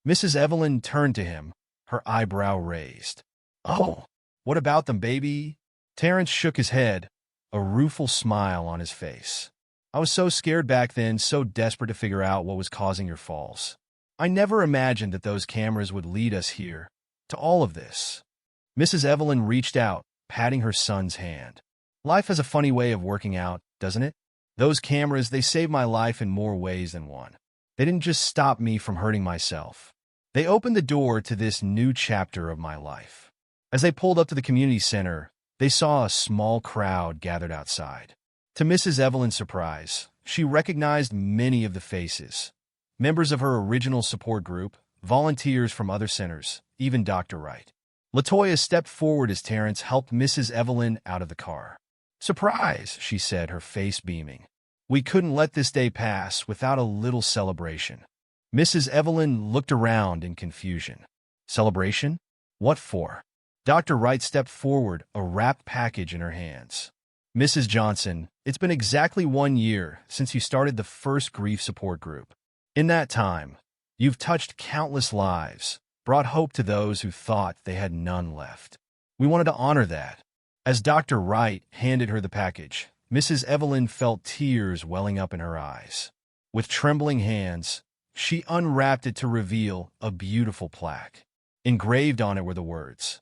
Mrs. Evelyn turned to him, her eyebrow raised. "Oh, what about them, baby?" Terrence shook his head, a rueful smile on his face. "I was so scared back then, so desperate to figure out what was causing your falls. I never imagined that those cameras would lead us here, to all of this." Mrs. Evelyn reached out, patting her son's hand. "Life has a funny way of working out, doesn't it? Those cameras, they saved my life in more ways than one. They didn't just stop me from hurting myself. They opened the door to this new chapter of my life." As they pulled up to the community center, they saw a small crowd gathered outside. To Mrs. Evelyn's surprise, she recognized many of the faces. Members of her original support group, volunteers from other centers, even Dr. Wright. Latoya stepped forward as Terrence helped Mrs. Evelyn out of the car. "Surprise," she said, her face beaming. "We couldn't let this day pass without a little celebration." Mrs. Evelyn looked around in confusion. "Celebration? What for?" Dr. Wright stepped forward, a wrapped package in her hands. "Mrs. Johnson, it's been exactly 1 year since you started the first grief support group. In that time, you've touched countless lives, brought hope to those who thought they had none left. We wanted to honor that." As Dr. Wright handed her the package, Mrs. Evelyn felt tears welling up in her eyes. With trembling hands, She unwrapped it to reveal a beautiful plaque. Engraved on it were the words,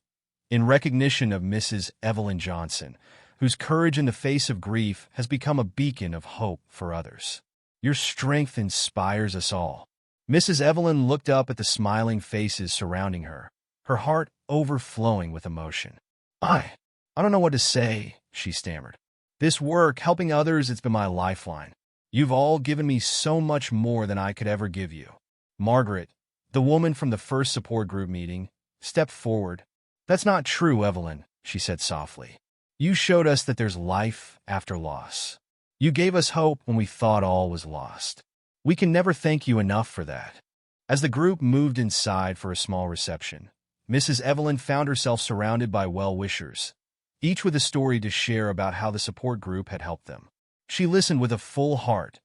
"In recognition of Mrs. Evelyn Johnson, whose courage in the face of grief has become a beacon of hope for others. Your strength inspires us all." Mrs. Evelyn looked up at the smiling faces surrounding her, her heart overflowing with emotion. I don't know what to say," she stammered. "This work, helping others, it's been my lifeline. You've all given me so much more than I could ever give you." Margaret, the woman from the first support group meeting, stepped forward. "That's not true, Evelyn," she said softly. "You showed us that there's life after loss. You gave us hope when we thought all was lost. We can never thank you enough for that." As the group moved inside for a small reception, Mrs. Evelyn found herself surrounded by well-wishers, each with a story to share about how the support group had helped them. She listened with a full heart,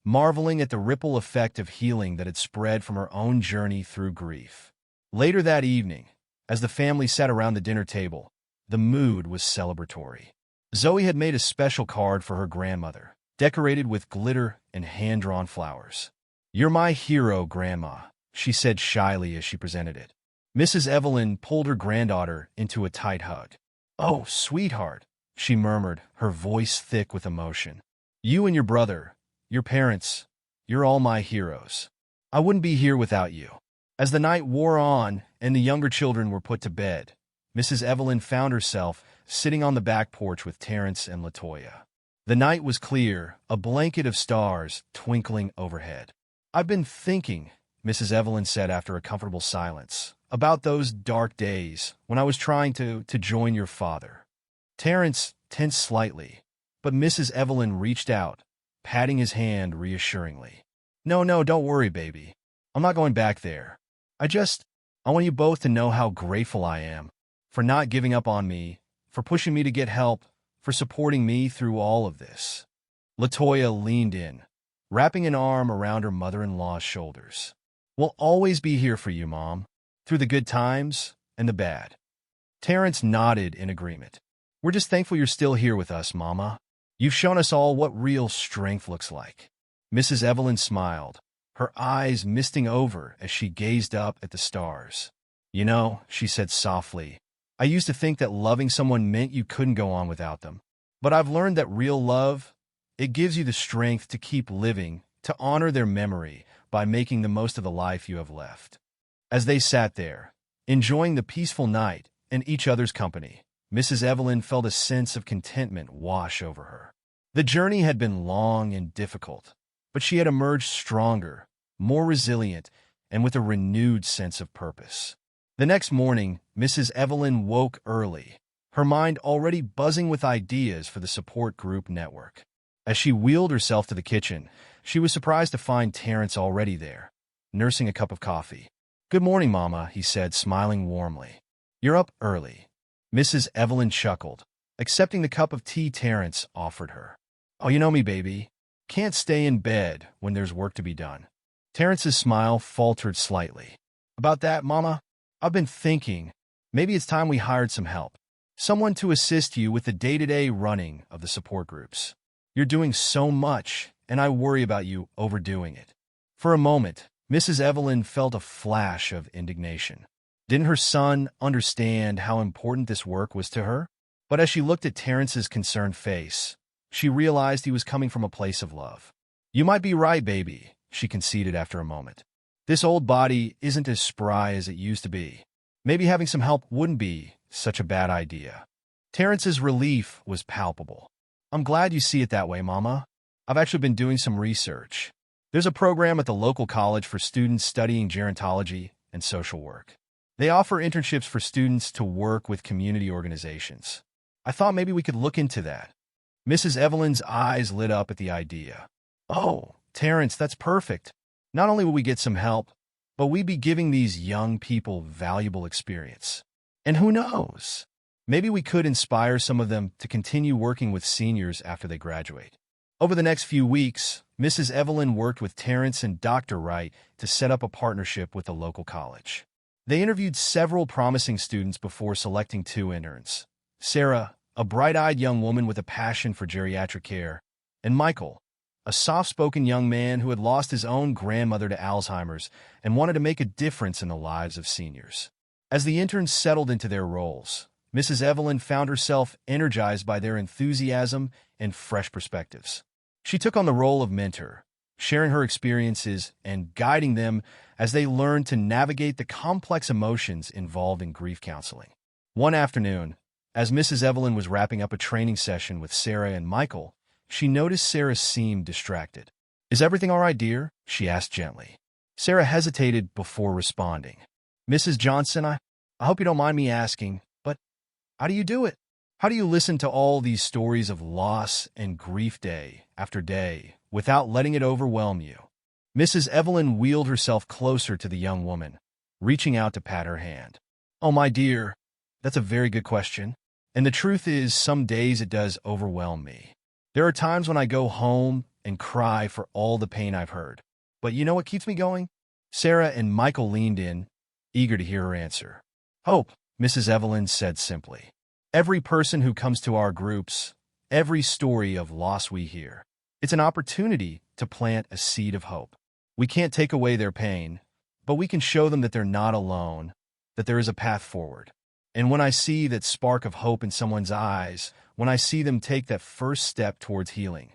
marveling at the ripple effect of healing that had spread from her own journey through grief. Later that evening, as the family sat around the dinner table, the mood was celebratory. Zoe had made a special card for her grandmother, decorated with glitter and hand-drawn flowers. "You're my hero, Grandma," she said shyly as she presented it. Mrs. Evelyn pulled her granddaughter into a tight hug. "Oh, sweetheart," she murmured, her voice thick with emotion. "You and your brother, your parents, you're all my heroes. I wouldn't be here without you." As the night wore on and the younger children were put to bed, Mrs. Evelyn found herself sitting on the back porch with Terrence and Latoya. The night was clear, a blanket of stars twinkling overhead. "I've been thinking," Mrs. Evelyn said after a comfortable silence, "about those dark days when I was trying to join your father." Terrence tensed slightly, but Mrs. Evelyn reached out, patting his hand reassuringly. No, don't worry, baby. I'm not going back there. I want you both to know how grateful I am for not giving up on me, for pushing me to get help, for supporting me through all of this." Latoya leaned in, wrapping an arm around her mother-in-law's shoulders. "We'll always be here for you, Mom, through the good times and the bad." Terrence nodded in agreement. "We're just thankful you're still here with us, Mama. You've shown us all what real strength looks like." Mrs. Evelyn smiled, her eyes misting over as she gazed up at the stars. "You know," she said softly, "I used to think that loving someone meant you couldn't go on without them. But I've learned that real love, it gives you the strength to keep living, to honor their memory by making the most of the life you have left." As they sat there, enjoying the peaceful night and each other's company, Mrs. Evelyn felt a sense of contentment wash over her. The journey had been long and difficult, but she had emerged stronger, more resilient, and with a renewed sense of purpose. The next morning, Mrs. Evelyn woke early, her mind already buzzing with ideas for the support group network. As she wheeled herself to the kitchen, she was surprised to find Terrence already there, nursing a cup of coffee. "Good morning, Mama," he said, smiling warmly. "You're up early." Mrs. Evelyn chuckled, accepting the cup of tea Terrence offered her. "Oh, you know me, baby. Can't stay in bed when there's work to be done." Terrence's smile faltered slightly. "About that, Mama, I've been thinking, maybe it's time we hired some help. Someone to assist you with the day-to-day running of the support groups. You're doing so much, and I worry about you overdoing it." For a moment, Mrs. Evelyn felt a flash of indignation. Didn't her son understand how important this work was to her? But as she looked at Terrence's concerned face, she realized he was coming from a place of love. "You might be right, baby," she conceded after a moment. "This old body isn't as spry as it used to be. Maybe having some help wouldn't be such a bad idea." Terrence's relief was palpable. "I'm glad you see it that way, Mama. I've actually been doing some research. There's a program at the local college for students studying gerontology and social work. They offer internships for students to work with community organizations. I thought maybe we could look into that." Mrs. Evelyn's eyes lit up at the idea. "Oh, Terrence, that's perfect. Not only will we get some help, but we'd be giving these young people valuable experience. And who knows? Maybe we could inspire some of them to continue working with seniors after they graduate." Over the next few weeks, Mrs. Evelyn worked with Terrence and Dr. Wright to set up a partnership with the local college. They interviewed several promising students before selecting 2 interns: Sarah, a bright-eyed young woman with a passion for geriatric care, and Michael, a soft-spoken young man who had lost his own grandmother to Alzheimer's and wanted to make a difference in the lives of seniors. As the interns settled into their roles, Mrs. Evelyn found herself energized by their enthusiasm and fresh perspectives. She took on the role of mentor, sharing her experiences and guiding them as they learned to navigate the complex emotions involved in grief counseling. One afternoon, as Mrs. Evelyn was wrapping up a training session with Sarah and Michael, she noticed Sarah seemed distracted. "Is everything all right, dear?" she asked gently. Sarah hesitated before responding. "Mrs. Johnson, I hope you don't mind me asking, but how do you do it? How do you listen to all these stories of loss and grief day after day without letting it overwhelm you?" Mrs. Evelyn wheeled herself closer to the young woman, reaching out to pat her hand. "Oh, my dear, that's a very good question. And the truth is, some days it does overwhelm me. There are times when I go home and cry for all the pain I've heard. But you know what keeps me going?" Sarah and Michael leaned in, eager to hear her answer. "Hope," Mrs. Evelyn said simply. "Every person who comes to our groups, every story of loss we hear, it's an opportunity to plant a seed of hope. We can't take away their pain, but we can show them that they're not alone, that there is a path forward. And when I see that spark of hope in someone's eyes, when I see them take that first step towards healing,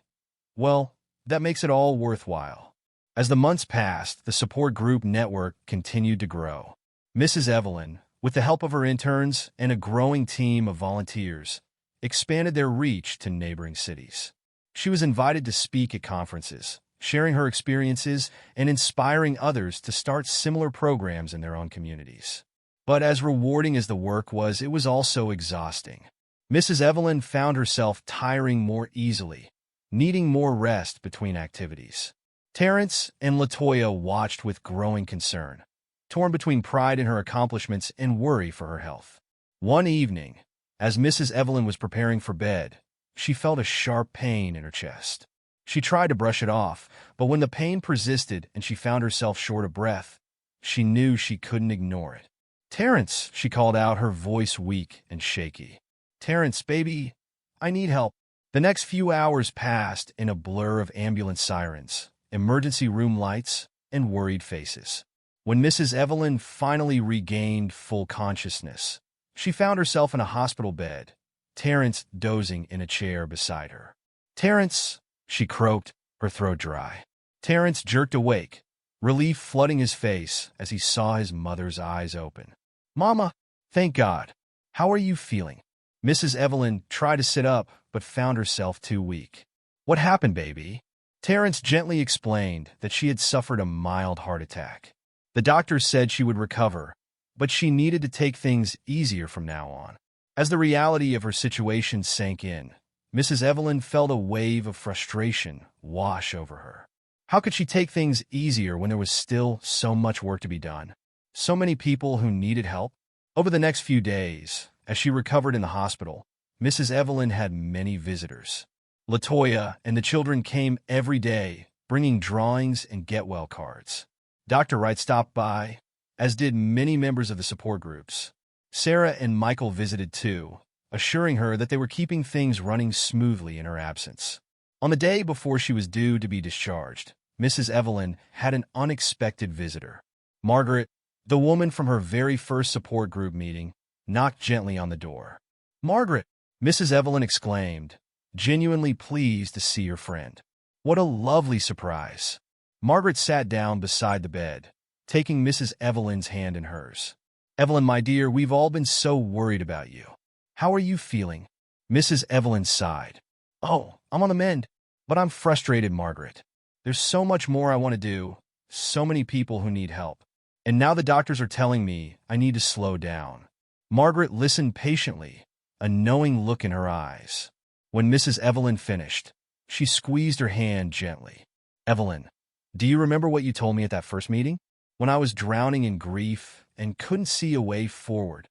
well, that makes it all worthwhile." As the months passed, the support group network continued to grow. Mrs. Evelyn, with the help of her interns and a growing team of volunteers, expanded their reach to neighboring cities. She was invited to speak at conferences, sharing her experiences and inspiring others to start similar programs in their own communities. But as rewarding as the work was, it was also exhausting. Mrs. Evelyn found herself tiring more easily, needing more rest between activities. Terrence and LaToya watched with growing concern, torn between pride in her accomplishments and worry for her health. One evening, as Mrs. Evelyn was preparing for bed, she felt a sharp pain in her chest. She tried to brush it off, but when the pain persisted and she found herself short of breath, she knew she couldn't ignore it. "Terrence," she called out, her voice weak and shaky. "Terrence, baby, I need help." The next few hours passed in a blur of ambulance sirens, emergency room lights, and worried faces. When Mrs. Evelyn finally regained full consciousness, she found herself in a hospital bed, Terrence dozing in a chair beside her. "Terrence," she croaked, her throat dry. Terrence jerked awake, relief flooding his face as he saw his mother's eyes open. "Mama, thank God. How are you feeling?" Mrs. Evelyn tried to sit up, but found herself too weak. "What happened, baby?" Terrence gently explained that she had suffered a mild heart attack. The doctor said she would recover, but she needed to take things easier from now on. As the reality of her situation sank in, Mrs. Evelyn felt a wave of frustration wash over her. How could she take things easier when there was still so much work to be done? So many people who needed help? Over the next few days, as she recovered in the hospital, Mrs. Evelyn had many visitors. LaToya and the children came every day, bringing drawings and get-well cards. Dr. Wright stopped by, as did many members of the support groups. Sarah and Michael visited too, assuring her that they were keeping things running smoothly in her absence. On the day before she was due to be discharged, Mrs. Evelyn had an unexpected visitor. Margaret, the woman from her very first support group meeting, knocked gently on the door. "Margaret," Mrs. Evelyn exclaimed, genuinely pleased to see her friend. "What a lovely surprise." Margaret sat down beside the bed, taking Mrs. Evelyn's hand in hers. "Evelyn, my dear, we've all been so worried about you. How are you feeling?" Mrs. Evelyn sighed. "Oh, I'm on the mend, but I'm frustrated, Margaret. There's so much more I want to do, so many people who need help. And now the doctors are telling me I need to slow down." Margaret listened patiently, a knowing look in her eyes. When Mrs. Evelyn finished, she squeezed her hand gently. "Evelyn, do you remember what you told me at that first meeting? When I was drowning in grief and couldn't see a way forward?"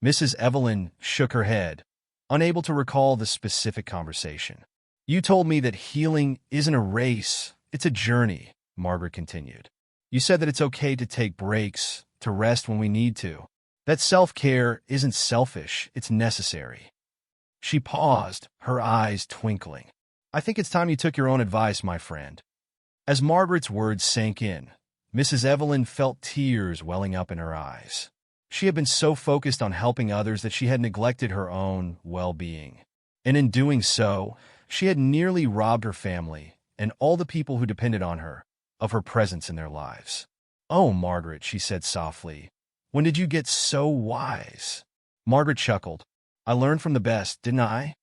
Mrs. Evelyn shook her head, unable to recall the specific conversation. "You told me that healing isn't a race, it's a journey," Margaret continued. "You said that it's okay to take breaks, to rest when we need to. That self-care isn't selfish, it's necessary." She paused, her eyes twinkling. I think it's time you took your own advice, my friend." As Margaret's words sank in, Mrs. Evelyn felt tears welling up in her eyes. She had been so focused on helping others that she had neglected her own well-being. And in doing so, she had nearly robbed her family and all the people who depended on her of her presence in their lives. "Oh, Margaret," she said softly, "when did you get so wise?" Margaret chuckled. "I learned from the best, didn't I?"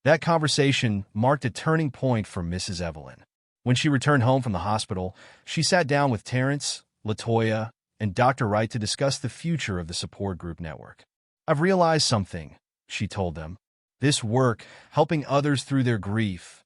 That conversation marked a turning point for Mrs. Evelyn. When she returned home from the hospital, she sat down with Terrence, Latoya, and Dr. Wright to discuss the future of the support group network. "I've realized something," she told them. "This work, helping others through their grief,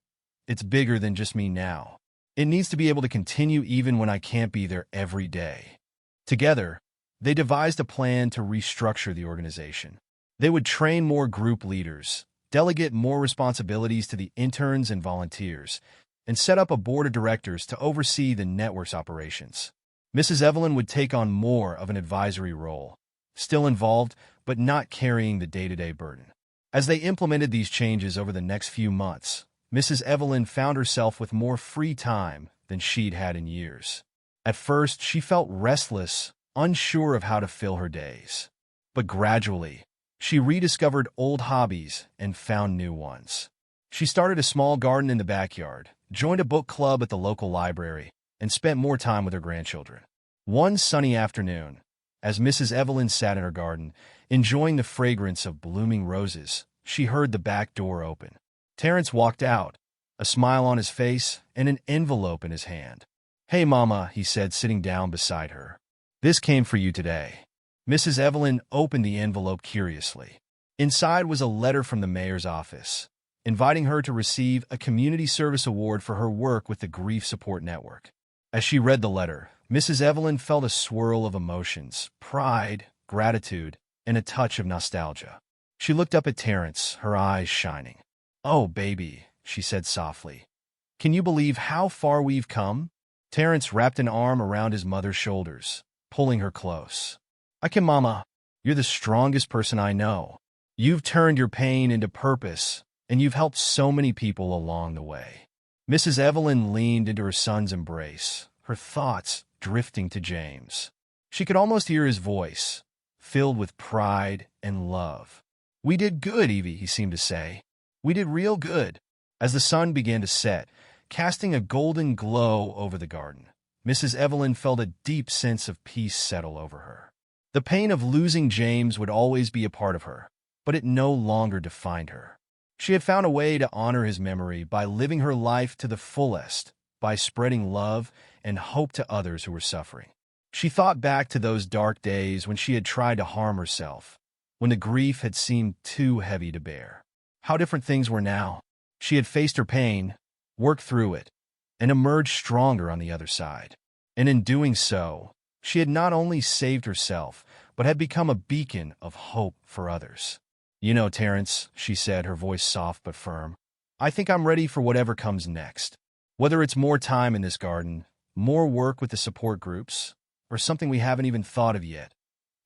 it's bigger than just me now. It needs to be able to continue even when I can't be there every day." Together, they devised a plan to restructure the organization. They would train more group leaders, delegate more responsibilities to the interns and volunteers, and set up a board of directors to oversee the network's operations. Mrs. Evelyn would take on more of an advisory role, still involved but not carrying the day-to-day burden. As they implemented these changes over the next few months, Mrs. Evelyn found herself with more free time than she'd had in years. At first, she felt restless, unsure of how to fill her days. But gradually, she rediscovered old hobbies and found new ones. She started a small garden in the backyard, joined a book club at the local library, and spent more time with her grandchildren. One sunny afternoon, as Mrs. Evelyn sat in her garden, enjoying the fragrance of blooming roses, she heard the back door open. Terrence walked out, a smile on his face and an envelope in his hand. "Hey, Mama," he said, sitting down beside her. "This came for you today." Mrs. Evelyn opened the envelope curiously. Inside was a letter from the mayor's office, inviting her to receive a community service award for her work with the Grief Support Network. As she read the letter, Mrs. Evelyn felt a swirl of emotions: pride, gratitude, and a touch of nostalgia. She looked up at Terrence, her eyes shining. "Oh, baby," she said softly. "Can you believe how far we've come?" Terrence wrapped an arm around his mother's shoulders, pulling her close. "I can, Mama. You're the strongest person I know. You've turned your pain into purpose, and you've helped so many people along the way." Mrs. Evelyn leaned into her son's embrace, her thoughts drifting to James. She could almost hear his voice, filled with pride and love. "We did good, Evie," he seemed to say. "We did real good." As the sun began to set, casting a golden glow over the garden, Mrs. Evelyn felt a deep sense of peace settle over her. The pain of losing James would always be a part of her, but it no longer defined her. She had found a way to honor his memory by living her life to the fullest, by spreading love and hope to others who were suffering. She thought back to those dark days when she had tried to harm herself, when the grief had seemed too heavy to bear. How different things were now. She had faced her pain, worked through it, and emerged stronger on the other side. And in doing so, she had not only saved herself, but had become a beacon of hope for others. "You know, Terrence," she said, her voice soft but firm, "I think I'm ready for whatever comes next. Whether it's more time in this garden, more work with the support groups, or something we haven't even thought of yet.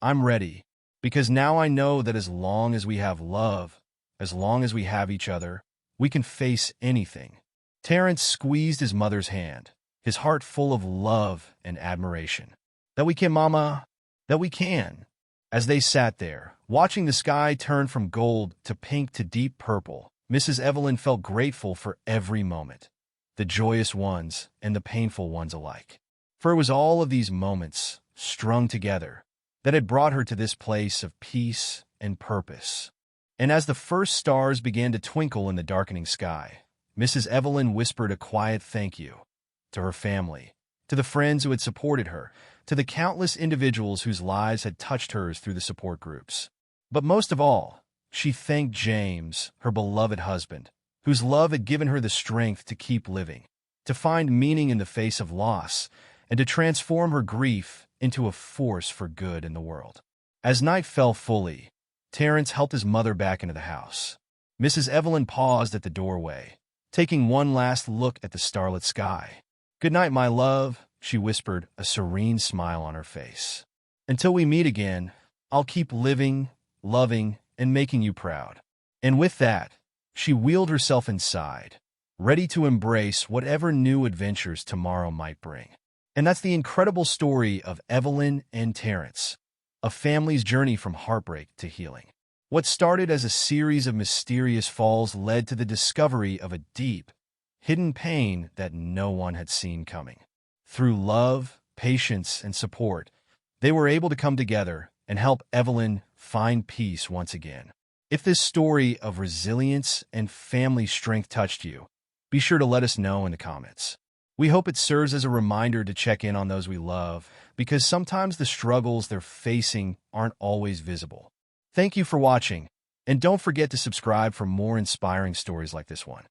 I'm ready, because now I know that as long as we have love, as long as we have each other, we can face anything." Terrence squeezed his mother's hand, his heart full of love and admiration. "That we can, Mama, that we can." As they sat there, watching the sky turn from gold to pink to deep purple, Mrs. Evelyn felt grateful for every moment, the joyous ones and the painful ones alike. For it was all of these moments, strung together, that had brought her to this place of peace and purpose. And as the first stars began to twinkle in the darkening sky, Mrs. Evelyn whispered a quiet thank you to her family, to the friends who had supported her, to the countless individuals whose lives had touched hers through the support groups. But most of all, she thanked James, her beloved husband, whose love had given her the strength to keep living, to find meaning in the face of loss, and to transform her grief into a force for good in the world. As night fell fully, Terrence helped his mother back into the house. Mrs. Evelyn paused at the doorway, taking one last look at the starlit sky. "Good night, my love," she whispered, a serene smile on her face. "Until we meet again, I'll keep living, loving, and making you proud." And with that, she wheeled herself inside, ready to embrace whatever new adventures tomorrow might bring. And that's the incredible story of Evelyn and Terrence, a family's journey from heartbreak to healing. What started as a series of mysterious falls led to the discovery of a deep, hidden pain that no one had seen coming. Through love, patience, and support, they were able to come together and help Evelyn find peace once again. If this story of resilience and family strength touched you, be sure to let us know in the comments. We hope it serves as a reminder to check in on those we love, because sometimes the struggles they're facing aren't always visible. Thank you for watching, and don't forget to subscribe for more inspiring stories like this one.